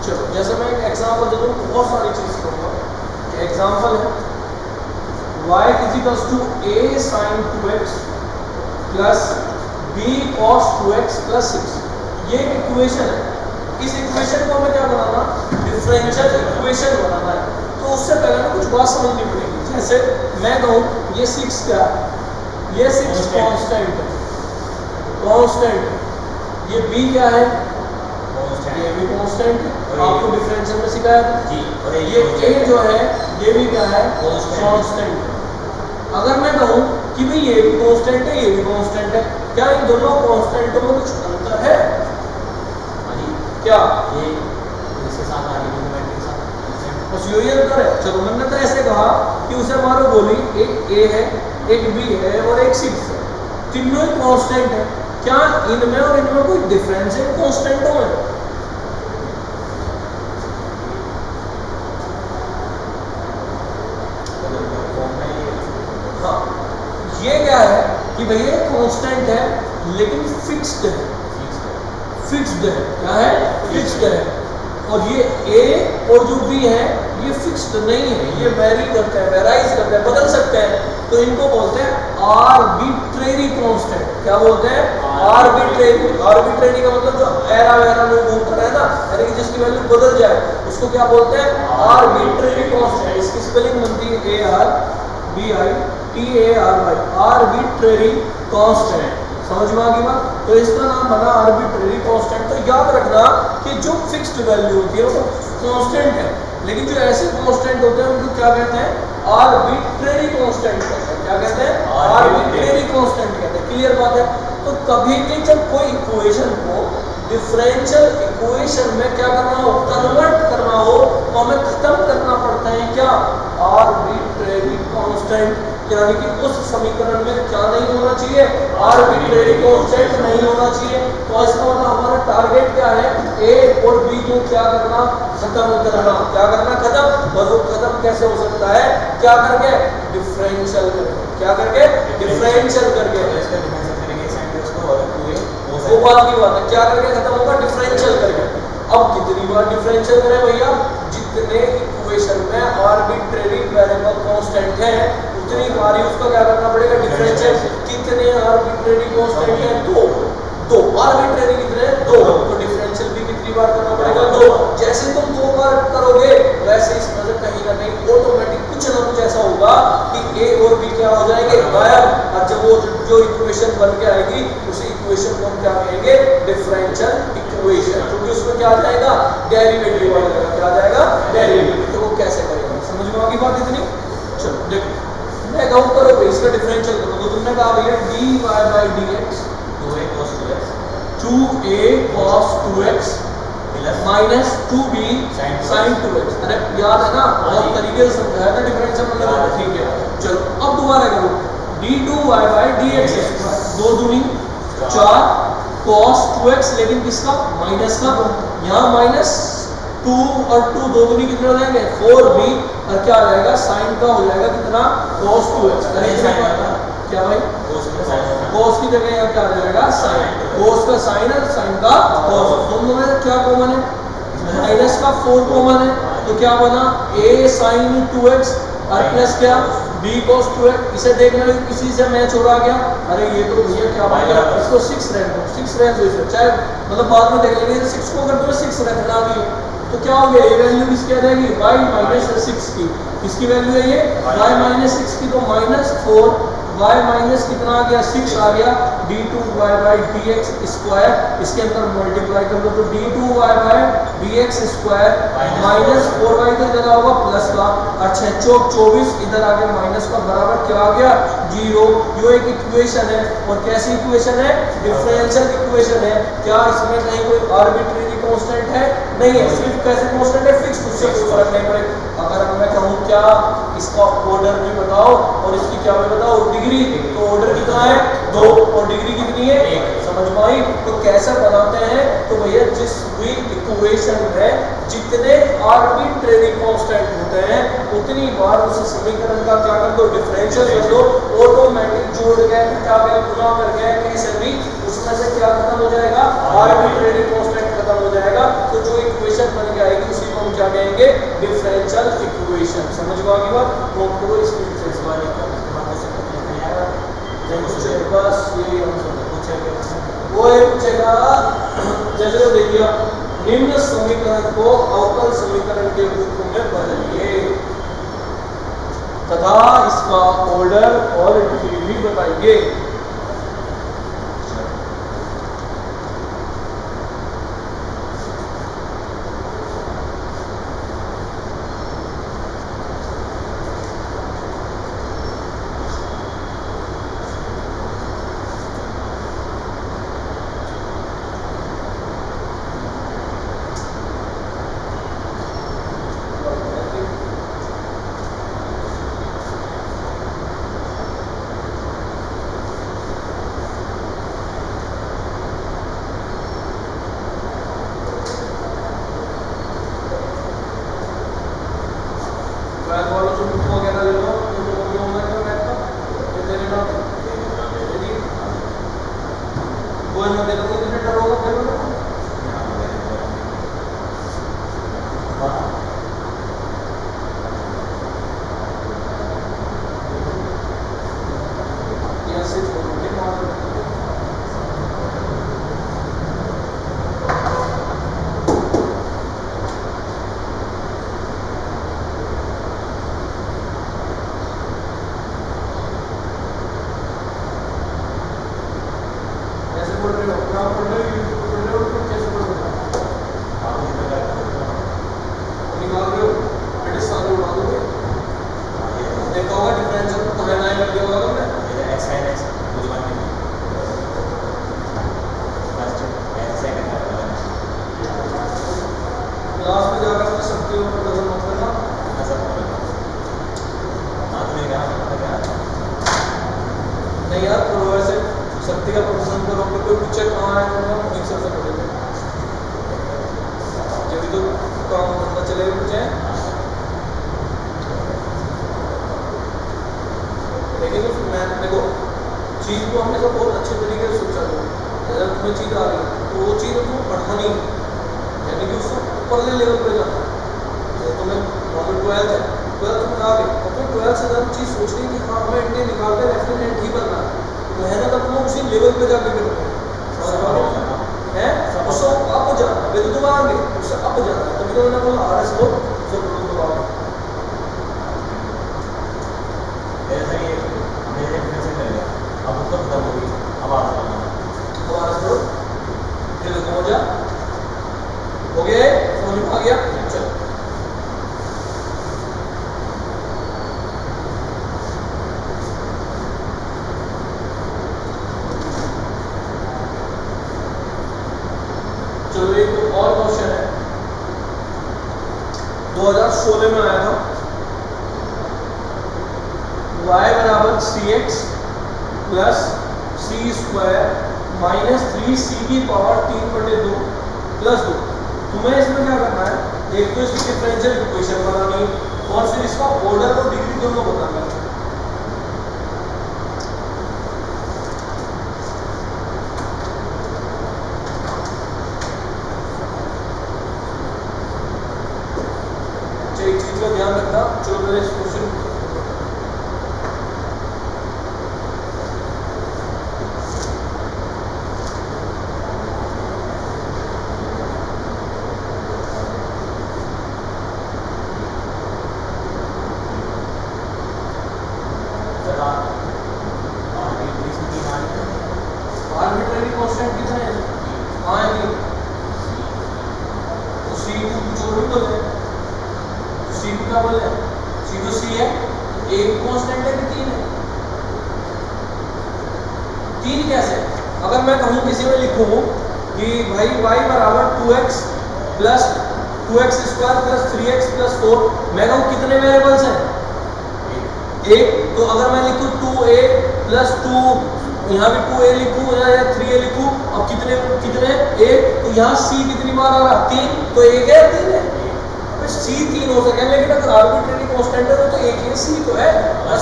चलो जैसे मैं एक एग्जांपल दे दूं, बहुत सारी चीज करूंगा। एग्जांपल है y equals to a sin 2x plus b cos 2x plus 6। ये इक्वेशन है। इस इक्वेशन को हमें क्या बनाना? डिफरेंशियल इक्वेशन बनाना है। तो उससे पहले हमें कुछ बात समझनी पड़ेगी। जैसे मैं कहूँ ये 6 क्या है? ये 6 कांस्टेंट है, कांस्टेंट। ये b क्या है? ये भी कांस्टेंट है, आपको डिफरेंशियल में सिखाया था जी। और ये a जो है ये भी क्या है? कांस्टेंट है। अगर मैं कहूँ कि भाई ये भी कांस्टेंट है, ये भी कांस्टेंट है, क्या इन दोनों कांस्टेंटों में कुछ अंतर है? क्या ये इसके साथ आर्गुमेंट के साथ बस यही अंतर है। चलो मैंने तो ऐसे कहा कि उसे मारो गोली, एक a है, एक b है और एक 6 है, तीनों ही कांस्टेंट है। क्या इनमें और इनमें कोई डिफरेंस है कांस्टेंटों में? हाँ, ये क्या है कि भैया कांस्टेंट है लेकिन फिक्स्ड है, फिक्स्ड है। क्या है? फिक्स्ड है। और ये a और जो b है ये फिक्स्ड नहीं है, ये वेरी करते हैं, वेराइज करते हैं, बदल सकते हैं। तो इनको बोलते हैं आर्बिट्रेरी कांस्टेंट। क्या बोलते हैं? आर्बिट्रेरी। आर्बिट्रेरी का मतलब जो एरा वेरा में घूमता है ना, यानी कि जिसकी वैल्यू बदल जाए, उसको क्या बोलते हैं? Arbitrary constant. इसकी स्पेलिंग बनती है ARBITARY, आर्बिट्रेरी कांस्टेंट। समझ में आ गई बात? तो इसका नाम बना आर्बिट्रेरी कांस्टेंट। तो याद रखना कि जो फिक्स्ड वैल्यू होती है वो कांस्टेंट है, लेकिन जो ऐसे कांस्टेंट होते हैं उनको क्या कहते हैं? आर्बिट्रेरी कांस्टेंट कहते हैं। क्या कहते हैं? आर्बिट्रेरी कांस्टेंट कहते हैं। क्लियर बात है? तो कभी भी जब कोई इक्वेशन को डिफरेंशियल इक्वेशन में क्या करना हो? कन्वर्ट करना हो, तो हमें खत्म करना पड़ता है क्या? Arbitrary constant. यानी कि उस समीकरण में क्या नहीं होना चाहिए? आर्बिट्रेरी कांस्टेंट नहीं होना चाहिए। तो इसका मतलब हमारा टारगेट क्या है? a और b को क्या करना? खत्म करना। क्या करना? खत्म। और वो खत्म कैसे हो सकता है? क्या करके? डिफरेंशियल करके। क्या करके? डिफरेंशियल करके। वो बात की बात है। क्या करके खत्म होगा? डिफरेंशियल करके। अब कितनी बार डिफरेंशियल करें भैया? जितने इक्वेशन में आर्बिट्रेरी वेरिएबल कांस्टेंट है उतनी बार ही उसका क्या करना पड़ेगा? डिफरेंशियल। कितने आर्बिट्रेरी कांस्टेंट है? 2 आर्बिट्रेरी कितने? 2। तो डिफरेंशियल भी कितनी बार करना पड़ेगा? 2। जैसे तुम 2 बार करोगे वैसे इसमें से कहीं ना कहीं ऑटोमेटिक कुछ ना कुछ ऐसा होगा कि a और b क्या हो जाएंगे? गायब। और जब वो जो इक्वेशन बन के आएगी उसी इक्वेशन को हम क्या कहेंगे? Differential equation. क्योंकि उसमें क्या आ जाएगा? डेरिवेटिव आ जाएगा। क्या आ जाएगा? डेरिवेटिव। तो वो कैसे करेगा? समझ में आ गई बात इतनी? चलो देखो, मैं कहूँ करो इसका डिफरेंशियल करो, तो तुमने कहा भैया dy by dx 2a cos 2x minus 2b sin 2x। अरे याद है ना? बहुत तरीके से समझाया था डिफरेंशियल मतलब। ठीक है, चलो अब दोबारा करो d2y बाय dx 2 दूनी 4 cos 2x, लेकिन किसका? माइनस का। यहाँ माइनस 2 और 2 दो दूनी कितने हो जाएंगे? 4b। और क्या आ जाएगा? साइन का हो जाएगा कितना? cos 2x। क्या भाई कोस का साइन कोस की जगह यहाँ क्या आ जाएगा साइन, कोस का साइन और साइन का कोस, दोनों में क्या कॉमन है माइनस का 4 कॉमन है, तो क्या बना a sin 2x और प्लस क्या b cos 2x, इसे देखना है किसी से मैच हो रहा क्या, अरे ये तो भैया क्या बन गया, इसको 6 रहने दो, 6 रहने दो इसे, चाहे मतलब बाद में देख लेंगे, 6 को अगर तुम्हें 6 रखना भी है तो क्या हो गया, ये वैल्यू किसकी आ जाएगी y माइनस 6 की, किसकी वैल्यू है ये y माइनस 6 की, तो माइनस 4 y माइनस कितना आ गया 6 आ गया d2y बाई dx स्क्वायर, इसके अंदर मल्टीप्लाई कर दो तो d2y by dx square minus 4y तो इधर होगा प्लस का, अच्छा चौक 24 इधर आगे माइनस का बराबर क्या आ गया 0, यो एक इक्वेशन है, और कैसी इक्वेशन है डिफरेंशियल इक्वेशन है, क्या इसमें कहीं कोई आर्बिट्रेरी कांस्टेंट है नहीं है, सिर्फ कैसे कांस्टेंट है फिक्स, उससे कोई फर्क नहीं पड़ेगा। अगर अब मैं कहूँ क्या इसका ऑर्डर भी बताओ और इसकी क्या भी बताओ डिग्री, तो ऑर्डर कितना है 2 और डिग्री कितनी है 1, समझ में आई, तो कैसे बनाते हैं, तो भैया जिस भी इक्वेशन में जितने आर्बिट्रेरी कांस्टेंट होते हैं उतनी बार उस समीकरण का क्या कर दो डिफरेंशियल कर दो, ऑटोमेटिक जोड़ के घटा के गुणा करके कैसे भी उसमें से क्या खत्म हो जाएगा आर्बिट्रेरी कांस्टेंट खत्म हो जाएगा, तो जो इक्वेशन बन के आएगी उसी को हम क्या कहेंगे डिफरेंशियल इक्वेशन, समझ में आ गई बात, नोट करो स्पीड से, इस बार बस ये हम वो ये पूछेगा, जैसे तो देखिए निम्न समीकरण को अवकल समीकरण के रूप में बदलिए तथा इसका ऑर्डर और डिग्री भी बताइए। चलो एक और क्वेश्चन है 2016 में आया था, y बराबर cx प्लस सी स्क्वायर माइनस 3c की पावर 3/2 प्लस 2। तुम्हें इसमें क्या करना है, एक तो इसकी डिफरेंशियल इक्वेशन बनानी है और फिर इसका ऑर्डर और डिग्री दोनों बताना है। का ध्यान रखना। चलो पहले इसको शुरू। सर आप इसमें तीन आ रही है। आर्बिट्रेरी कांस्टेंट कितने हैं? हाँ या नहीं? तो सी को कुछ और भी बोले, सी को क्या बोले? सी तो सी है, एक कांस्टेंट है कि तीन है? तीन कैसे? अगर मैं कहूँ किसी में लिखूँ कि भाई y बराबर 2x plus 2x square plus 3x plus 4, मैं कहूँ कितने वेरिएबल्स हैं? एक। तो अगर मैं लिखूँ 2a प्लस 2, यहाँ भी 2a लिखूँ या 3a लिखूँ, अब कितने कितने एक, तो यहाँ c कितनी बार आ रहा? 3, तो एक है या 3 है? अब c 3 हो सके, लेकिन अगर आर्बिट्रेरी कांस्टेंट है तो एक ही c तो है, और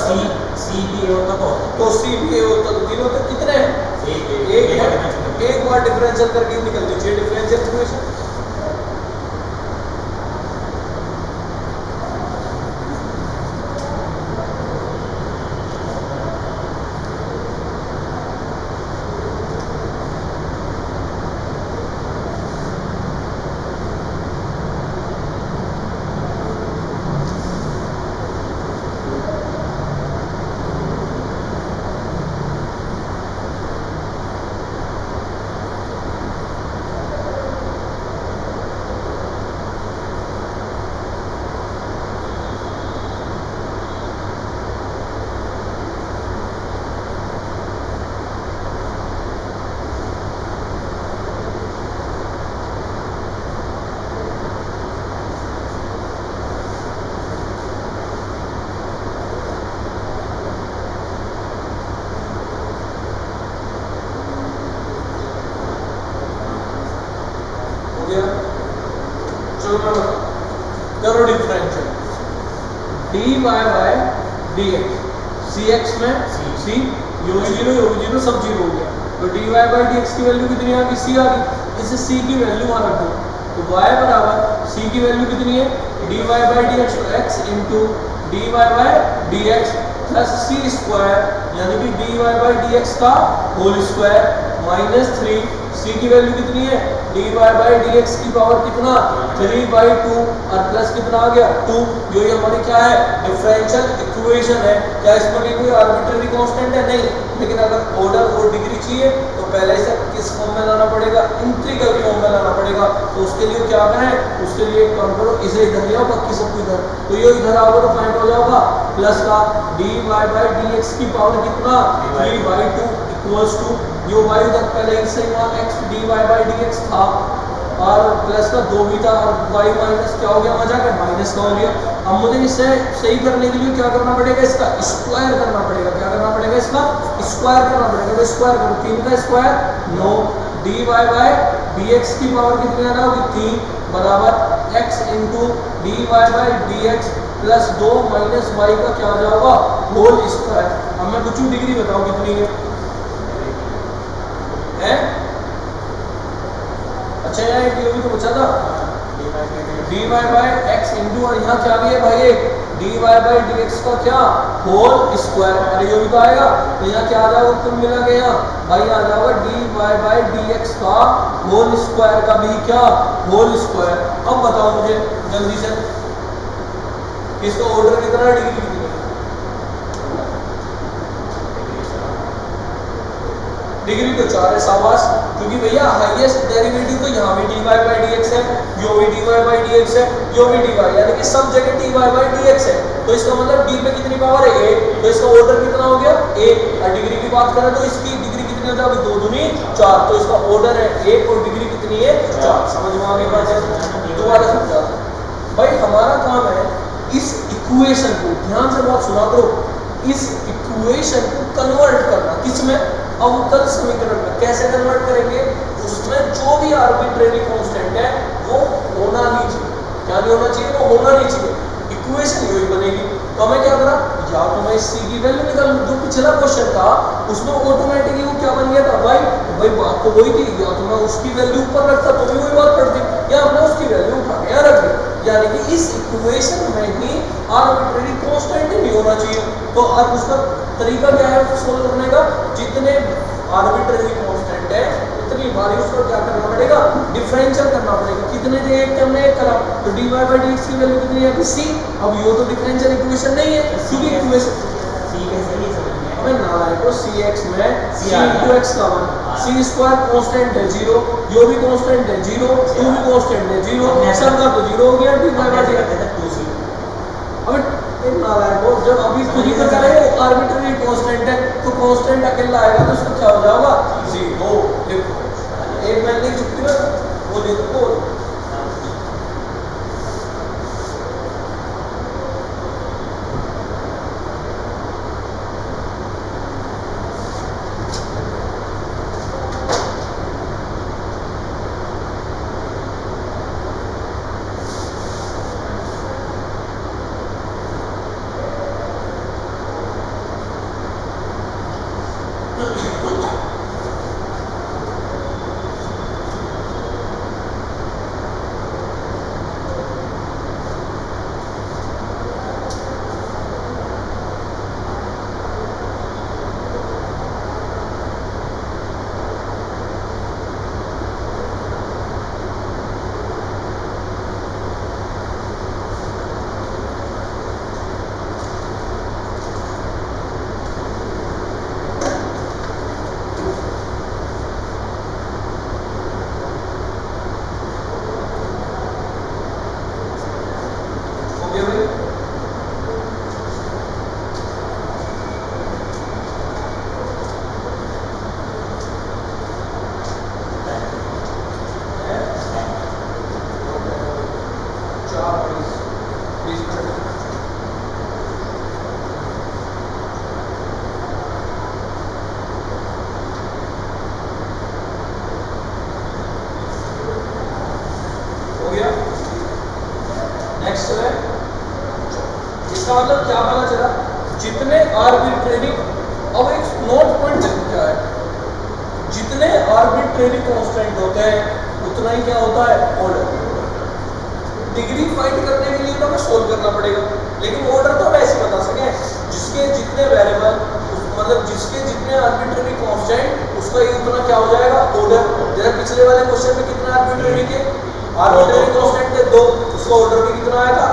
सी भी होता तो c भी a होता तो 3 होता। कितने हैं? एक है। एक बार डिफरेंशियल करके निकल दीजिए डिफरेंशियल इक्वेशन। चलो मैं करो differential dy by dx, cx में c, ये जीरो सब जीरो हो गया, तो dy बाय dx की वैल्यू कितनी आ गई? c आ गई। इसे c की वैल्यू वहां रख दो, तो y बराबर c की वैल्यू कितनी है? dy बाय dx, तो x into dy by dx plus c square, यानी कि dy बाय dx का होल स्क्वायर माइनस 3, c की वैल्यू कितनी है? dy बाय dx की पावर कितना? 3/2 और प्लस कितना आ गया? 2। ये हमारी क्या है? डिफरेंशियल इक्वेशन है। क्या इसमें भी कोई आर्बिट्रेरी कांस्टेंट है? नहीं। लेकिन अगर ऑर्डर और डिग्री चाहिए तो पहले इसे किस फॉर्म में लाना पड़ेगा? इंटीग्रल फॉर्म में लाना पड़ेगा। तो उसके लिए क्या करें? उसके लिए एक काम करो, इसे इधर ले आओ, बाकी सबको इधर, तो ये इधर आओगे तो फाइंड हो जाएगा प्लस का dy बाय dx की पावर कितना? 3/2 इक्वल्स टू, यो y उधर पहले ही से वहां x dy बाय dx था और प्लस का 2 भी था और y माइनस क्या हो गया? मजा का माइनस का हो गया। अब मुझे इसे सही करने के लिए क्या करना पड़ेगा? इसका स्क्वायर करना पड़ेगा। क्या करना पड़ेगा? इसका स्क्वायर करना पड़ेगा। तो स्क्वायर करो, 3 का स्क्वायर 9, dy बाय dx की पावर कितनी आना होगी? 3 बराबर x into dy by dx plus 2 minus y का क्या हो जाएगा? Whole square. अब मैं पूछूं डिग्री बताओ कितनी है? अच्छा यार ये भी तो पूछा था, dy बाय x इंटू, और यहाँ क्या भी है भाई? एक dy बाय dx का क्या? Whole square. अरे ये भी तो आएगा, तो यहाँ क्या आ जाएगा? तुम मिला के यहाँ भाई आ जाएगा dy बाय dx का होल स्क्वायर का भी क्या? Whole square. अब बताओ मुझे जल्दी से, इसका ऑर्डर कितना है? डिग्री कितनी है? डिग्री तो 4 है, शाबाश। क्योंकि भैया हाईएस्ट डेरिवेटिव तो यहाँ भी dy बाय dx है, यो भी dy बाय dx है, यो भी dy, यानी कि सब जगह dy बाय dx है। तो इसका मतलब d पे कितनी पावर है? 1, तो इसका ऑर्डर कितना हो गया? 1। और डिग्री की बात करें तो इसकी डिग्री कितनी हो जाएगी? 2 दूनी 4, तो इसका ऑर्डर है 1 और डिग्री कितनी है? 4। समझ में आ गई बात? दोबारा समझा भाई, हमारा काम है इस इक्वेशन को, ध्यान से बात सुना करो, इस इक्वेशन को कन्वर्ट करना किसमें? अवकल समीकरण में। कैसे कन्वर्ट करेंगे? उसमें जो भी आर्बिट्रेरी कांस्टेंट है वो होना नहीं चाहिए। क्या नहीं होना चाहिए? वो होना नहीं चाहिए। इक्वेशन यही बनेगी। तो हमें क्या करा? या तो मैं इस c की वैल्यू निकाल, जो पिछला क्वेश्चन था उसमें ऑटोमेटिकली वो क्या बन गया था भाई बात तो वही थी, या तो मैं उसकी वैल्यू ऊपर रखता तो भी वही बात पड़ती, या हमने उसकी वैल्यू उठा के यहाँ रख दी। यानी कि इस इक्वेशन में ही आर्बिट्रेरी कांस्टेंट ही नहीं होना चाहिए। तो अब उसका तरीका क्या है सोल्व करने का, जितने आर्बिट्रेरी कांस्टेंट है उतनी बारी उसको क्या करना पड़ेगा, डिफरेंशियल करना पड़ेगा। कितने थे, एक हमने एक करा तो dy by dx की वैल्यू कितनी है, c। अब ये तो डिफरेंशियल इक्वेशन नहीं है क्योंकि इक्वेशन सी कैसे नहीं समझ में हमें नालायक को cx में C c into x का 1 c स्क्वायर कांस्टेंट है 0, जो भी कांस्टेंट है 0, 2 भी कांस्टेंट है 0, सब का तो 0 हो गया dy by dx। कहते थे 2c। अब एक नालायक हो, जब अभी खुद ही तो कह रहे हो आर्बिट्रेरी कांस्टेंट है तो कांस्टेंट अकेला आएगा तो उसका क्या हो जाएगा 0। देखो एक मैं लिख चुकी हूं, वो देखो इसका मतलब क्या पता चला, जितने आर्बिट्रेरी, अब एक नोट पॉइंट देखो क्या है, जितने आर्बिट्रेरी कांस्टेंट होते हैं उतना ही क्या होता है ऑर्डर। डिग्री फाइंड करने के लिए तो हमें सोल्व करना पड़ेगा, लेकिन ऑर्डर तो हम ऐसे बता सके जिसके जितने वेरिएबल, मतलब जिसके जितने आर्बिट्रेरी कांस्टेंट उसका ही उतना क्या हो जाएगा ऑर्डर। जैसे पिछले वाले क्वेश्चन में कितने आर्बिट्रेरी के आर्बिट्रेरी कांस्टेंट थे 2, उसका ऑर्डर भी कितना आया था।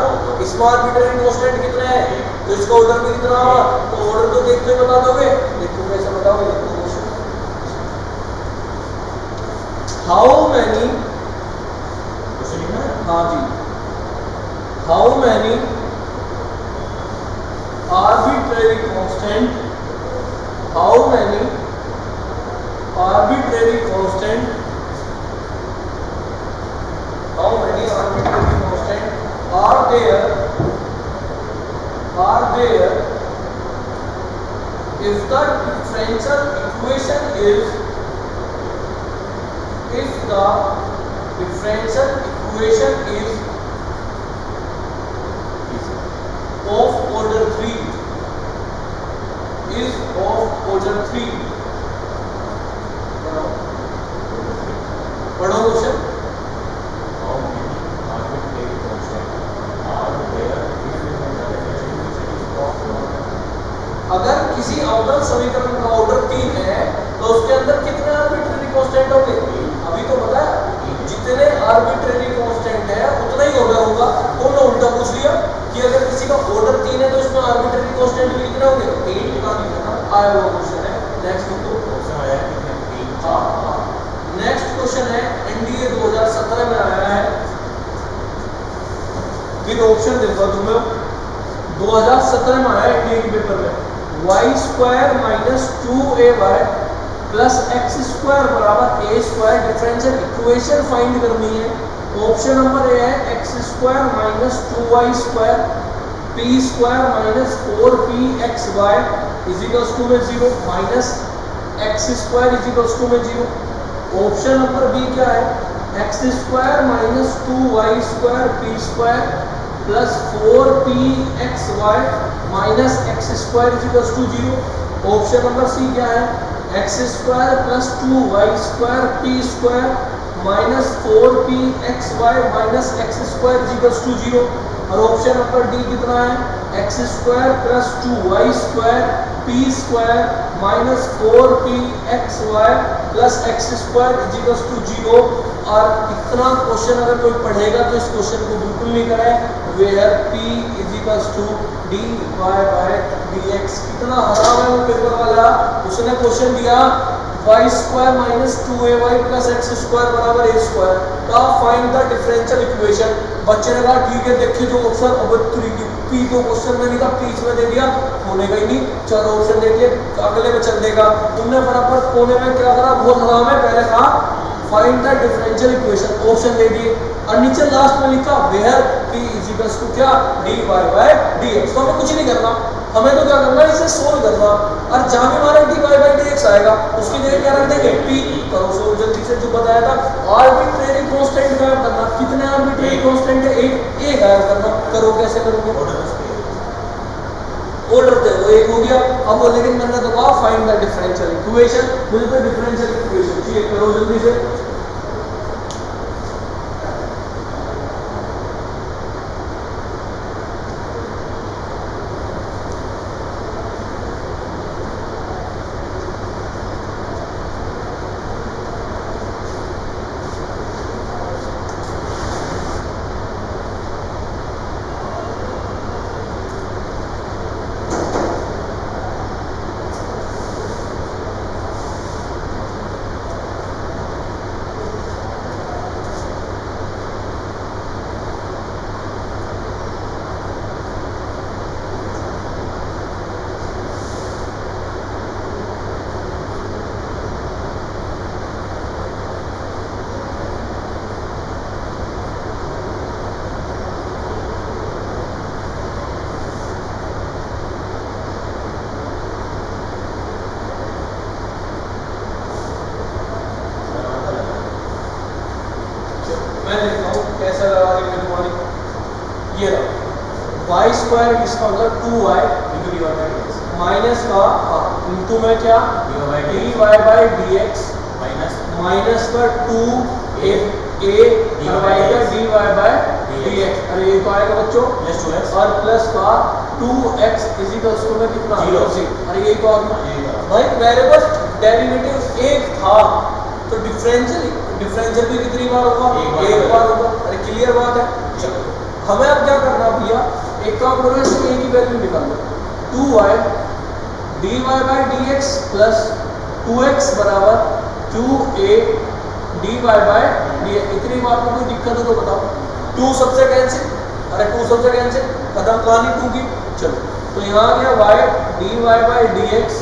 इसमें आर्बिट्रेरी कांस्टेंट कितने हैं तो इसका ऑर्डर भी कितना होगा, तो ऑर्डर तो देखते हुए बता दोगे। देखो कैसे बताओगे, देखो क्वेश्चन, हाउ मैनी, हाँ जी, how many arbitrary constant, how many arbitrary constant, how many arbitrary constant are there if the differential equation is, if the differential equation is of order 3, is of order 3, पढ़ो question. अगर किसी अवकल समीकरण का order 3 है तो उसके अंदर कितने आर्बिट्रेरी कांस्टेंट होंगे, अभी तो पता है जितने आर्बिट्रेरी कांस्टेंट है उतना ही ऑर्डर होगा। तो हमने उल्टा पूछ लिया कि अगर किसी का ऑर्डर 3 है तो इसमें आर्बिट्रेरी कांस्टेंट भी कितने होंगे, 3 का निकलना आया हुआ क्वेश्चन है। नेक्स्ट देखो, नेक्स्ट क्वेश्चन है एनडीए 2017 में आया है, विद ऑप्शन देता हूं तुम्हें, 2017 में आया एनडीए के पेपर में, y square minus 2ay plus x square बराबर a square differential equation find करनी है। ऑप्शन नंबर ए है x square minus 2y square P square minus 4pxy equals to में 0 minus x square equals to में 0। Option number b क्या है, x square minus 2y square P square plus 4pxy minus x square equals to 0। Option number c क्या है, x square plus 2y square P square minus 4p xy minus x square equals to 0 और option number d कितना है x square plus 2y square p square minus 4p xy plus x square equals to 0 और इतना question अगर कोई पढ़ेगा तो इस क्वेश्चन को बिल्कुल नहीं करें where p equals to dy by dx कितना हराम है वो पेपर वाला उसने क्वेश्चन दिया y square minus 2ay plus x square बराबर a स्क्वायर का फाइंड द डिफरेंशियल इक्वेशन बच्चे ने कहा ठीक है देखिए जो ऑप्शन अब 3 को क्वेश्चन में नहीं था बीच में दे दिया होने का ही नहीं चार ऑप्शन दे दिए अगले में चल देगा तुमने फटाफट कोने में क्या करा बहुत हराम है पहले कहा find the differential equation option दे दिए और नीचे लास्ट में लिखा वेयर p इक्वल्स टू क्या dy बाय dx तो हमें कुछ नहीं करना हमें तो क्या करना है इसे सोल्व करना और जहां भी हमारा dy बाय dx आएगा उसकी जगह क्या रख देंगे p करो सोल्व जल्दी से जो बताया था आर्बिट्रेरी कांस्टेंट गायब करना कितने आर्बिट्रेरी कांस्टेंट है एक a गायब करना करो कैसे करोगे ऑर्डर दे वो एक हो गया अब वो लेकिन मैंने तो कहा फाइंड द डिफरेंशियल इक्वेशन मुझे तो डिफरेंशियल इक्वेशन चाहिए करो जल्दी से मैं देखता हूँ कैसे लगा रही है तुम्हारी ये रहा y स्क्वायर इसका मतलब 2y into dy by dx minus का इनटू में क्या dy बाय dx माइनस का 2 a करवाई का dy बाय dx अरे ये तो आएगा बच्चों plus 2x और प्लस का 2x इक्वल्स टू में कितना 0 अरे ये तो आ गया भाई वेरिएबल डेरिवेटिव एक था तो डिफरेंशियल भी कितनी बार होगा एक बार होगा अरे क्लियर बात है चलो हमें अब क्या करना भैया एक काम करो इसमें a की वैल्यू निकाल लो 2y dy by dx plus 2x बराबर 2a dy बाय dx इतनी बात में कोई दिक्कत हो तो बताओ 2 सबसे कैंसिल अरे 2 सबसे कैंसिल खत्म कहानी 2 की चलो तो यहाँ आ गया y dy by dx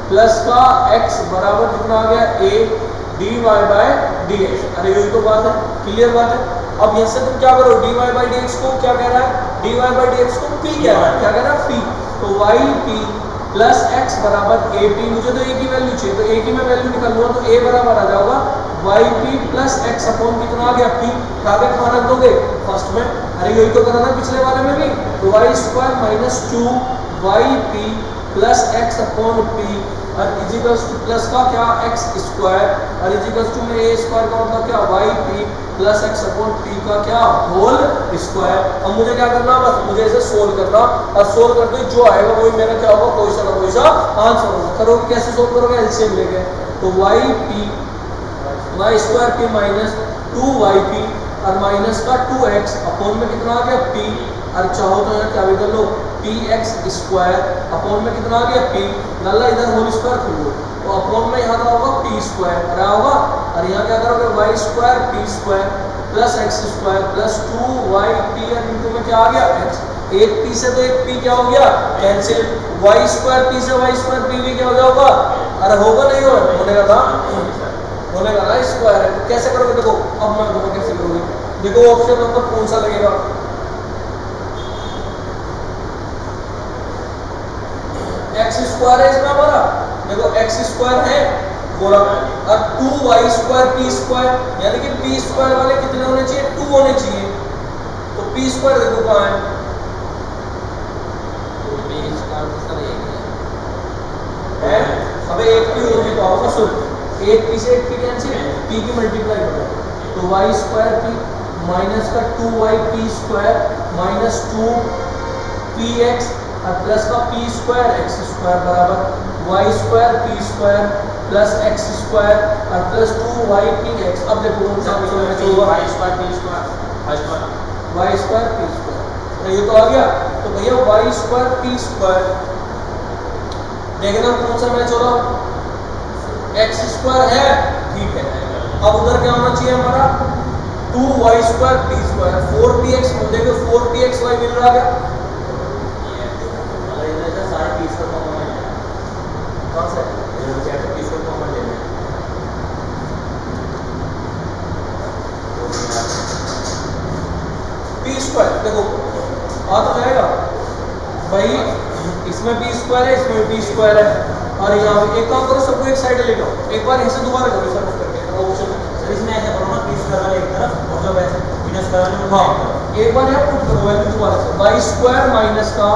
plus का x बराबर कितना आ गया a dy बाय dx अरे यही तो बात है क्लियर बात है अब यहाँ से तुम क्या करो dy बाय dx को क्या कह रहा है dy बाय dx को p कह रहा है क्या कह रहा है p तो yp प्लस x बराबर ap मुझे तो a की वैल्यू चाहिए तो a की मैं वैल्यू निकालूंगा तो a बराबर आ जाएगा yp प्लस x अपॉन कितना आ गया p कागज कहाँ रख दोगे फर्स्ट में अरे यही तो करना था पिछले वाले में भी तो y square minus 2 yp plus x upon p और इजिकल्स टू प्लस का क्या x स्क्वायर और इजिकल्स टू में a स्क्वायर का मतलब क्या yp plus x upon p का क्या होल स्क्वायर अब मुझे क्या करना बस मुझे इसे सोल्व करना और सोल्व करके जो आएगा वही मेरा क्या होगा कोई सा ना कोई सा आंसर होगा करोगे कैसे सोल्व करोगे एलसीएम लेके तो yp y square p minus 2yp और माइनस का 2x अपॉन में कितना आ गया p और चाहो तो यहाँ क्या भी कर लो px स्क्वायर अपॉन में कितना आ गया p नल्ला इधर होल स्क्वायर कर लो तो अपॉन में यहाँ का होगा p स्क्वायर और यहाँ होगा और यहाँ क्या करोगे y square p square plus x square plus 2yp और इनटू में क्या आ गया x एक p से तो एक p क्या हो गया कैंसिल y स्क्वायर p से y स्क्वायर p भी क्या हो जाएगा अरे होगा नहीं होगा होने का ना स्क्वायर है तो कैसे करोगे देखो अब मैं बताऊँ कैसे करोगे देखो ऑप्शन नंबर कौन सा लगेगा एक्स स्क्वायर है इसमें हमारा देखो एक्स स्क्वायर है बोला और 2y स्क्वायर p स्क्वायर यानी कि p स्क्वायर वाले कितने होने चाहिए 2 होने चाहिए तो p स्क्वायर देखो कहाँ है तो p स्क्वायर तो सर एक है अबे एक p होगी तो होगा सुन एक p से एक p कैंसिल पी की मल्टीप्लाई करो तो वाई स्क्वायर पी माइनस का 2y P square minus 2 p x और प्लस का पी स्क्वायर एक्स स्क्वायर बराबर y square P square plus x square और प्लस 2y पी एक्स। अब देखो कौन सा y square P square Y square P square, तो ये तो आ गया। तो भैया वाई स्क्वायर पी स्क्वायर देखना कौन सा मैच हो रहा, एक्स स्क्वायर है ठीक है। अब उधर क्या होना चाहिए हमारा 2y square P square 4px, हम देखो 4pxy मिल रहा क्या, अगर इधर से सारे पी स्क्वायर कॉमन लेना है, कौन सा इधर से पी स्क्वायर कॉमन लेना है पी स्क्वायर देखो आ तो जाएगा भाई, इसमें पी स्क्वायर है इसमें पी स्क्वायर है और यहाँ पे एक काम करो सबको एक साइड ले लो, एक बार ऐसे दोबारा करो सर करके ऑप्शन। सर इसमें ऐसा करो ना पी स्क्वायर वाले एक तरफ और जब ऐसे माइनस करवाने वाले हाँ एक तरफ। एक बार यहाँ पुट करो वैल्यू दोबारा से, वाई स्क्वायर माइनस का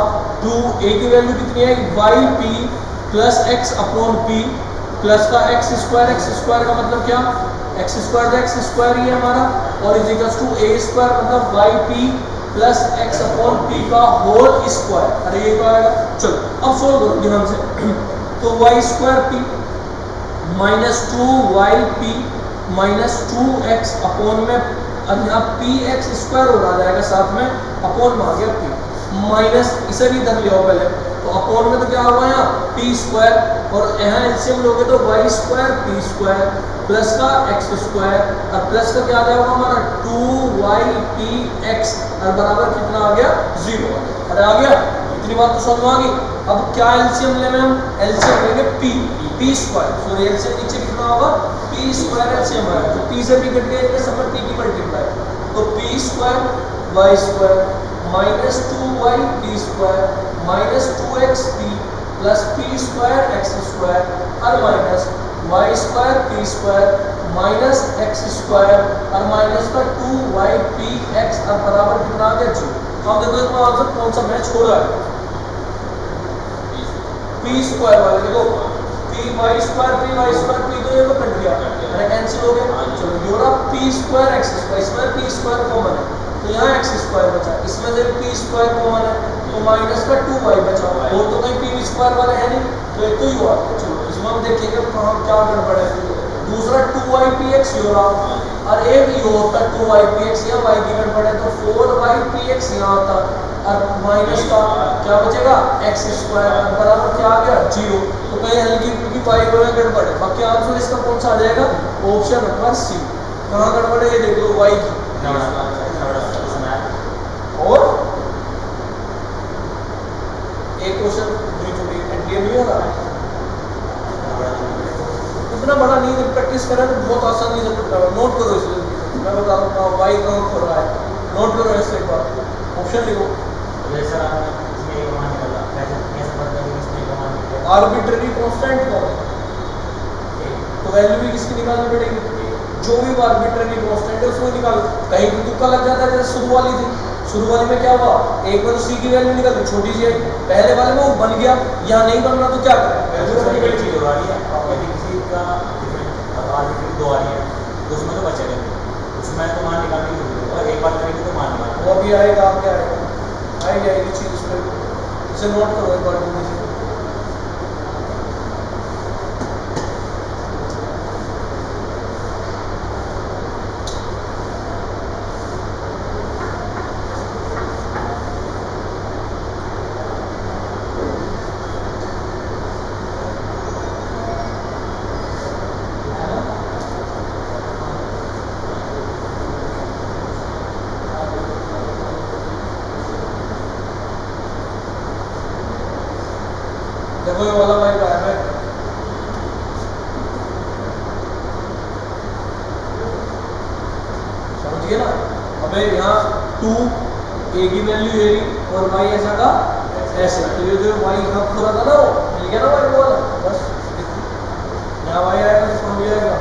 2 a की वैल्यू कितनी है Y P plus X upon P plus का एक्स स्क्वायर का मतलब क्या, एक्स स्क्वायर ही है हमारा और is equals to a square मतलब Y P plus X upon P का होल स्क्वायर। अरे ये क्या आएगा, चलो अब सोल्व करो ध्यान से। तो y square p minus 2y p minus 2x upon में अब यहाँ पी एक्स स्क्वायर हो रहा जाएगा साथ में अपॉन में आ गया पी माइनस इसे भी इधर ले आओ पहले, तो अपॉन में तो क्या होगा यहाँ पी स्क्वायर और यहाँ एलसीएम लोगे तो y square P square plus का एक्स स्क्वायर और प्लस का क्या आ जाएगा हमारा 2y पी एक्स और बराबर कितना आ गया 0। अरे आ गया, इतनी बात तो समझ में आ गई। अब क्या एलसीएम लेना है, हम एलसीएम लेंगे पी स्क्वायर, सॉरी एलसीएम नीचे कितना होगा पी स्क्वायर एलसीएम है तो पी से भी कट गया इनके सब में पी की मल्टीप्लाई, तो P square Y square minus 2y P square minus 2x P plus P square x square और minus Y square P square minus x square और माइनस का 2y पी एक्स और बराबर कितना आ गया 0। अब देखो इसमें आंसर कौन सा मैच हो रहा है, पी स्क्वायर वाले देखो पी वाई स्क्वायर पी तो ये तो कट गया अरे कैंसिल हो गया। चलो ये रहा पी स्क्वायर एक्स स्क्वायर, इसमें पी स्क्वायर कॉमन है तो यहाँ एक्स स्क्वायर बचा, इसमें से पी स्क्वायर कॉमन है तो माइनस का 2y बचा और तो कहीं पी स्क्वायर वाला है नहीं तो एक तो ही हुआ। चलो इसमें हम देखेंगे कहाँ क्या गड़बड़ है। दूसरा 2y पी एक्स ये रहा और एक ये होता 2y पी एक्स या y की गड़बड़ है तो 4y पी एक्स यहाँ आता और माइनस का क्या बचेगा एक्स स्क्वायर बराबर क्या आ गया 0। तो कहीं हल्की फुल्की पाई में गड़बड़ है, बाकी आंसर इसका कौन सा आ जाएगा ऑप्शन नंबर सी। कहाँ गड़बड़ है ये देख लो y की और एक क्वेश्चन पूरी छोटी एनटीए नहीं हो रहा है इतना बड़ा नहीं है, प्रैक्टिस करें तो बहुत आसानी से पढ़ता है। नोट करो इसलिए मैं बता रहा हूँ वाई कहाँ हो रहा है, नोट करो ऐसे एक बार ऑप्शन लिखो। आर्बिट्ररी कांस्टेंट कौन है तो वैल्यू भी किसकी निकालनी पड़ेगी, जो भी आर्बिट्ररी कांस्टेंट है उसको निकाल, कहीं भी तुक्का लग जाता है जैसे शुरू वाली थी, शुरू वाली में क्या हुआ एक बार सी की वैल्यू निकल छोटी सी आई, पहले वाले में वो बन गया, यहाँ नहीं बन रहा तो क्या करें चीज हो रही है यदि किसी का आर्बिट्ररी 2 आ रही है तो उसमें तो बचेगा उसमें तो मान निकालने की जरूरत है और एक बार करेंगे तो मान निकालना वो भी आएगा आप क्या आएगा आई जाएगी चीज उस पर, इसे नोट करो एक बार जल्दी से। देखो ये वाला भाई का है समझिए ना। अबे यहाँ 2 a की वैल्यू ये रही और y ऐसा का ऐसे, तो ये जो y यहाँ पूरा था ना वो मिल गया ना y वाला, बस यहाँ y आएगा तो इसमें भी आएगा।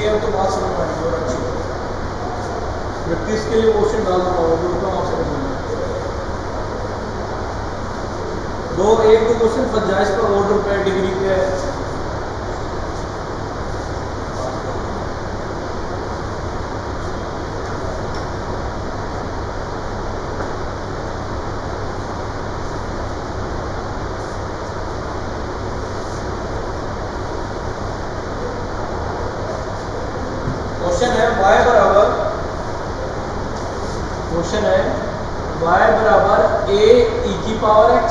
है तो बात समझ में आएगी और अच्छी है। व्यक्ति इसके लिए क्वेश्चन डाल दूंगा वो भी काम आपसे कर लूँगा। एक दो क्वेश्चन फंस जाए इस पर, ऑर्डर पे, डिग्री पे। क्वेश्चन है y बराबर a e की power x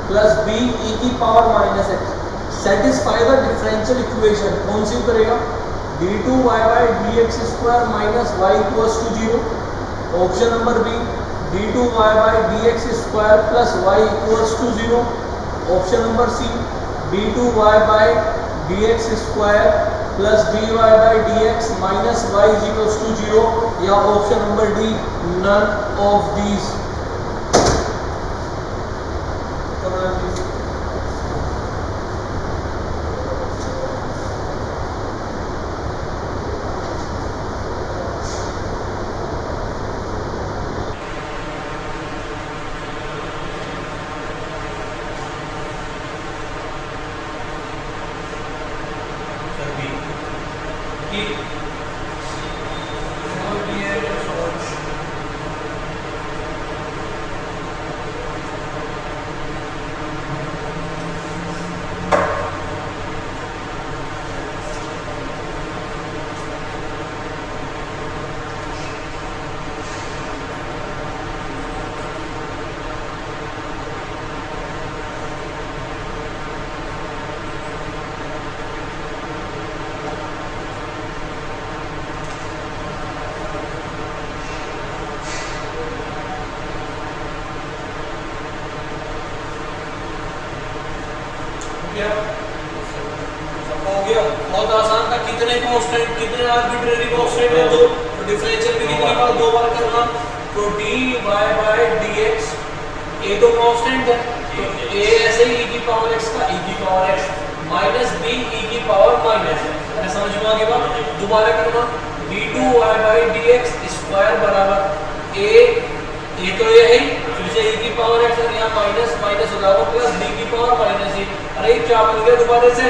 plus b e की power minus x satisfy the differential equation. कौन सी करेगा? d2y by dx square minus y equals to 0। Option number b d2y by dx square plus y equals to 0। Option number c d2y by dx square plus dy by dx minus y equals to 0, या option number d none of these. बहुत आसान था। कितने constant, कितने arbitrary constant है? दो। तो differential भी कितनी बार? दो बार करना। तो dy बाय dx a तो कांस्टेंट है, तो a ऐसे ही e की पावर x का e की power x minus b e की पावर माइनस है। समझ में आ गई बात? दोबारा करना। d2y बाय dx स्क्वायर बराबर a तो ये है, फिर से e की पावर x और यहाँ माइनस माइनस हो जाएगा प्लस b की पावर माइनस e। अरे क्या बन गया दोबारा से?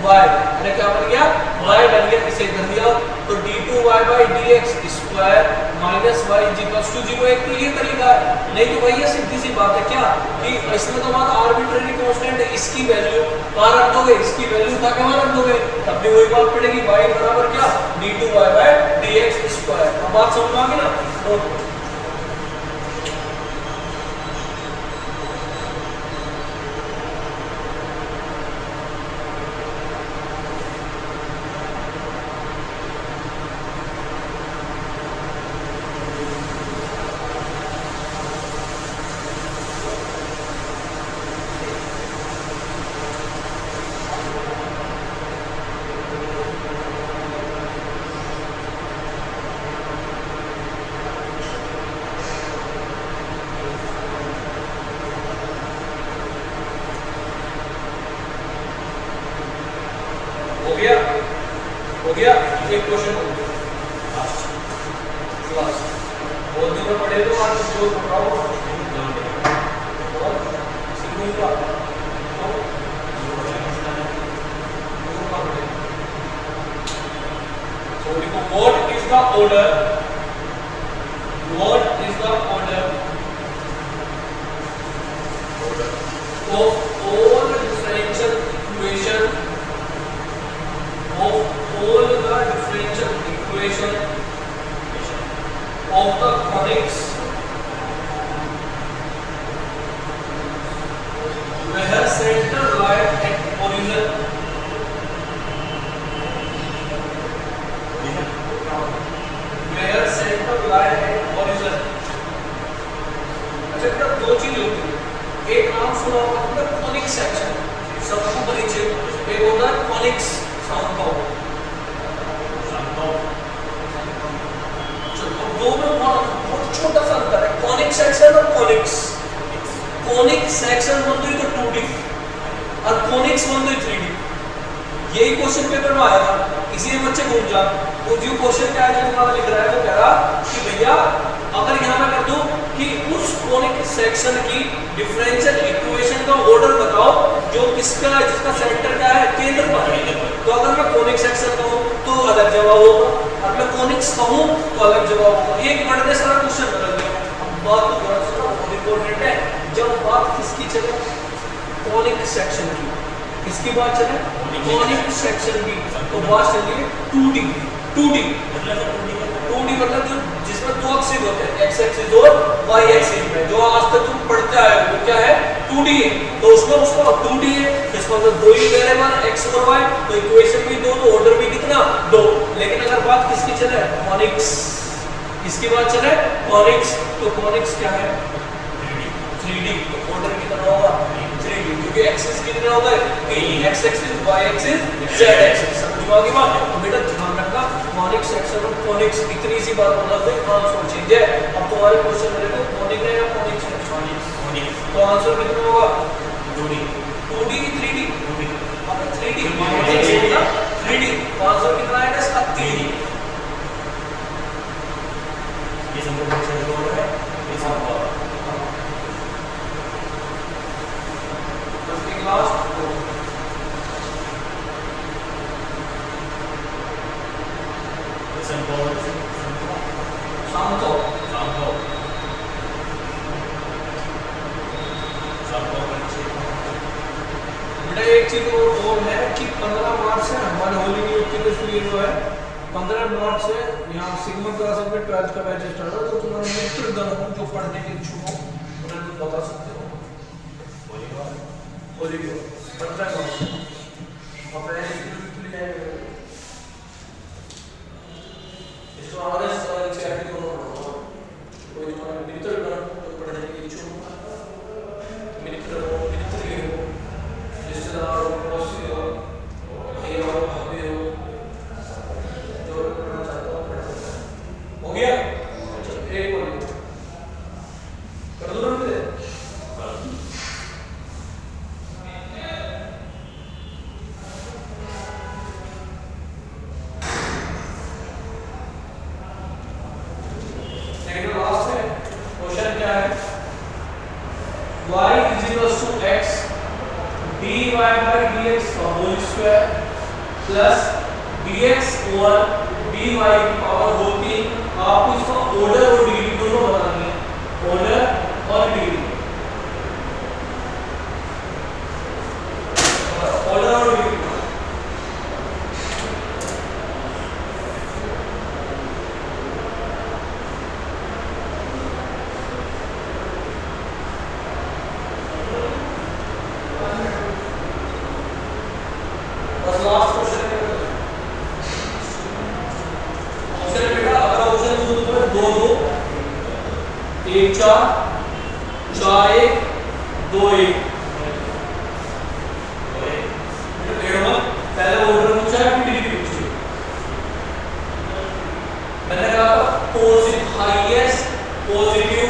y। अरे क्या बन गया? y बन गया। इसे कर दिया तो d2y by dx square minus y equals to 0। एक तो ये तरीका है, नहीं तो भैया सीधी सी बात है क्या कि इसमें तो बात आर्बिट्रेरी कांस्टेंट है, इसकी वैल्यू कहां रख दोगे? इसकी वैल्यू उठा के वहां रख दोगे, तब भी वही बात पड़ेगी। y बराबर क्या? d2y by dx square. अब बात समझ में आ गई ना? तो हो गया। एक क्वेश्चन लास्ट बहुत दिन में पढ़े तो आज जो पढ़ाओ और सीखूंगा so what is the order of all differential equation of the conics where center lie at origin, अच्छा बेटा दो चीज होती है, एक नाम सुना होगा कॉनिक सेक्शन, सबको परिचित। एक होता है कॉनिक्स समकोण। दो में बहुत छोटा सा अंतर है, कॉनिक सेक्शन और कॉनिक्स। कॉनिक सेक्शन बनती है तो 2D और कॉनिक्स बनती है 3D। यही क्वेश्चन पेपर में आएगा, इसी में बच्चे घूम जा। तो जो क्वेश्चन क्या है जो लिख रहा है वो कह रहा कि भैया अगर यहाँ मैं कर दूं कि उस कोनिक सेक्शन की डिफरेंशियल इक्वेशन का ऑर्डर बताओ जो किसका है, जिसका सेंटर क्या है, केंद्र पर है। तो अगर मैं कोनिक सेक्शन कहूँ तो अलग जवाब होगा, अगर मैं कोनिक्स कहूँ तो अलग जवाब होगा। एक वर्ड में सारा क्वेश्चन बदल गया। अब बात बहुत इंपॉर्टेंट है, जब बात किसकी चले, कोनिक सेक्शन की, किसकी बात चले, कोनिक सेक्शन की, तो बात चलिए 2D। 2D मतलब जिसमें दो एक्सिस होते हैं, एक्स एक्सिस और वाई एक्सिस में, जो आज तक तुम पढ़ते आए हो वो क्या है, 2D है। तो उसमें उसका 2D है, इसका मतलब दो ही वेरिएबल एक्स और वाई, तो इक्वेशन भी दो, तो ऑर्डर भी कितना, दो। लेकिन अगर बात किसकी चले, कोनिक्स, किसकी बात चले, कोनिक्स, तो कोनिक्स क्या है, 3D, तो ऑर्डर कितना होगा, 3D, क्योंकि एक्सिस कितने हो गए, x axis, y axis, z axis. समझ में आ गई बात? तो बेटा ध्यान रखना, कोनिक सेक्शन और कोनिक्स इतनी सी बात होना कोई आंसर चेंज है। अब तुम्हारे क्वेश्चन में देखो कोनिक है या कोनिक्स है, कोनिक्स, तो आंसर कितना होगा, 2D की 3D, अब 3D होगा 3D, तो आंसर कितना आएगा इसका, 3D। ये सब क्वेश्चन है, ये सब लास्ट शांतो बेटा एक चीज और है कि 15 मार्च से हमारे होली न्यूज के लिए जो है 15 मार्च से यहाँ सिग्मा क्लास में 12th का बैच स्टार्ट हो, तो तुम्हारे मित्र गण जो पढ़ने के इच्छुक हो उन्हें तुम बता सकते हो। होली की 15 मार्च अपने इसके लिए इसको हमारे चैट को कोई तुम्हारा मित्र गण जो पढ़ने के इच्छुक हो, मित्र हो, मित्र हो, रिश्तेदार हो, पड़ोसी हो, भाई हो, भाभी हो, जो पढ़ना चाहता हो पढ़ सकता है। हो गया? अच्छा एक और कर दो ना मुझे। y is equals to x dy by dx का होल स्क्वायर प्लस dx और dy की पावर होती, आपको इसका ऑर्डर और डिग्री दोनों बतानी है, ऑर्डर और डिग्री, ऑर्डर और डिग्री। एक चार, चार एक, दो एक, पहले ऑर्डर पूछा है फिर डिग्री पूछी। मैंने कहा पॉजिटिव हाईएस्ट पॉजिटिव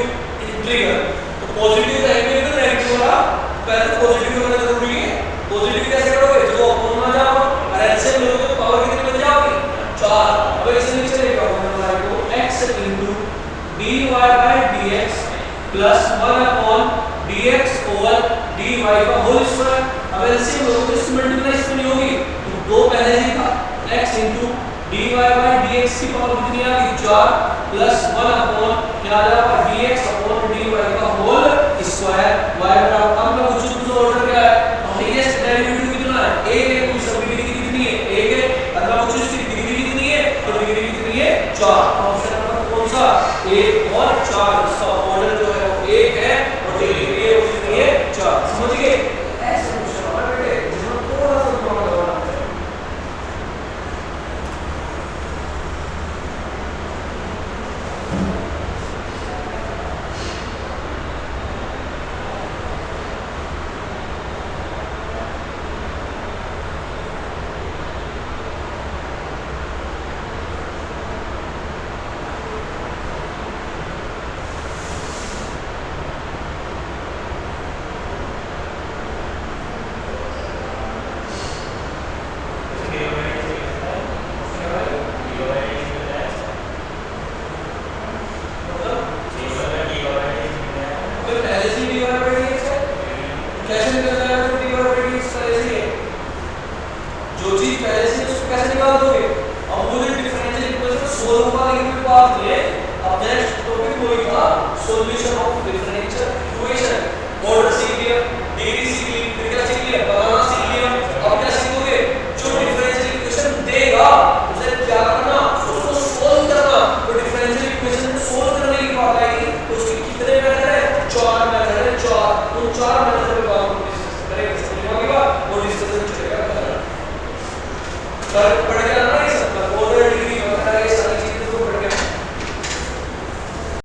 इंटीग्रल, तो पॉजिटिव रहेंगे तो नेगेटिव वाला पहले तो पॉजिटिव होना जरूरी है। पॉजिटिव कैसे करोगे, जो अपन में जाओ और ऐसे लोगों की पावर कितनी बन जाओगी, 4। अब ऐसे नीचे लेके आओ, तो x into dy by dx plus 1 upon dx over dy का होल स्क्वायर। अब ऐसे लोगों को इससे मल्टीप्लाई इसमें नहीं होगी, तो दो पहले ही था, x into dy by dx की पावर कितनी आ गई, 4 plus 1 upon क्या आ जाएगा, dx upon dy का होल स्क्वायर। y बराबर, अब मैं पूछूं तो ऑर्डर क्या है, हाईएस्ट डेरिवेटिव कितना है, 1 है, तो इसकी डिग्री कितनी है, 1 है। अगर मैं पूछूं इसकी डिग्री कितनी है, तो डिग्री कितनी है, 4। ऑप्शन नंबर कौन सा, 1 और 4 इसका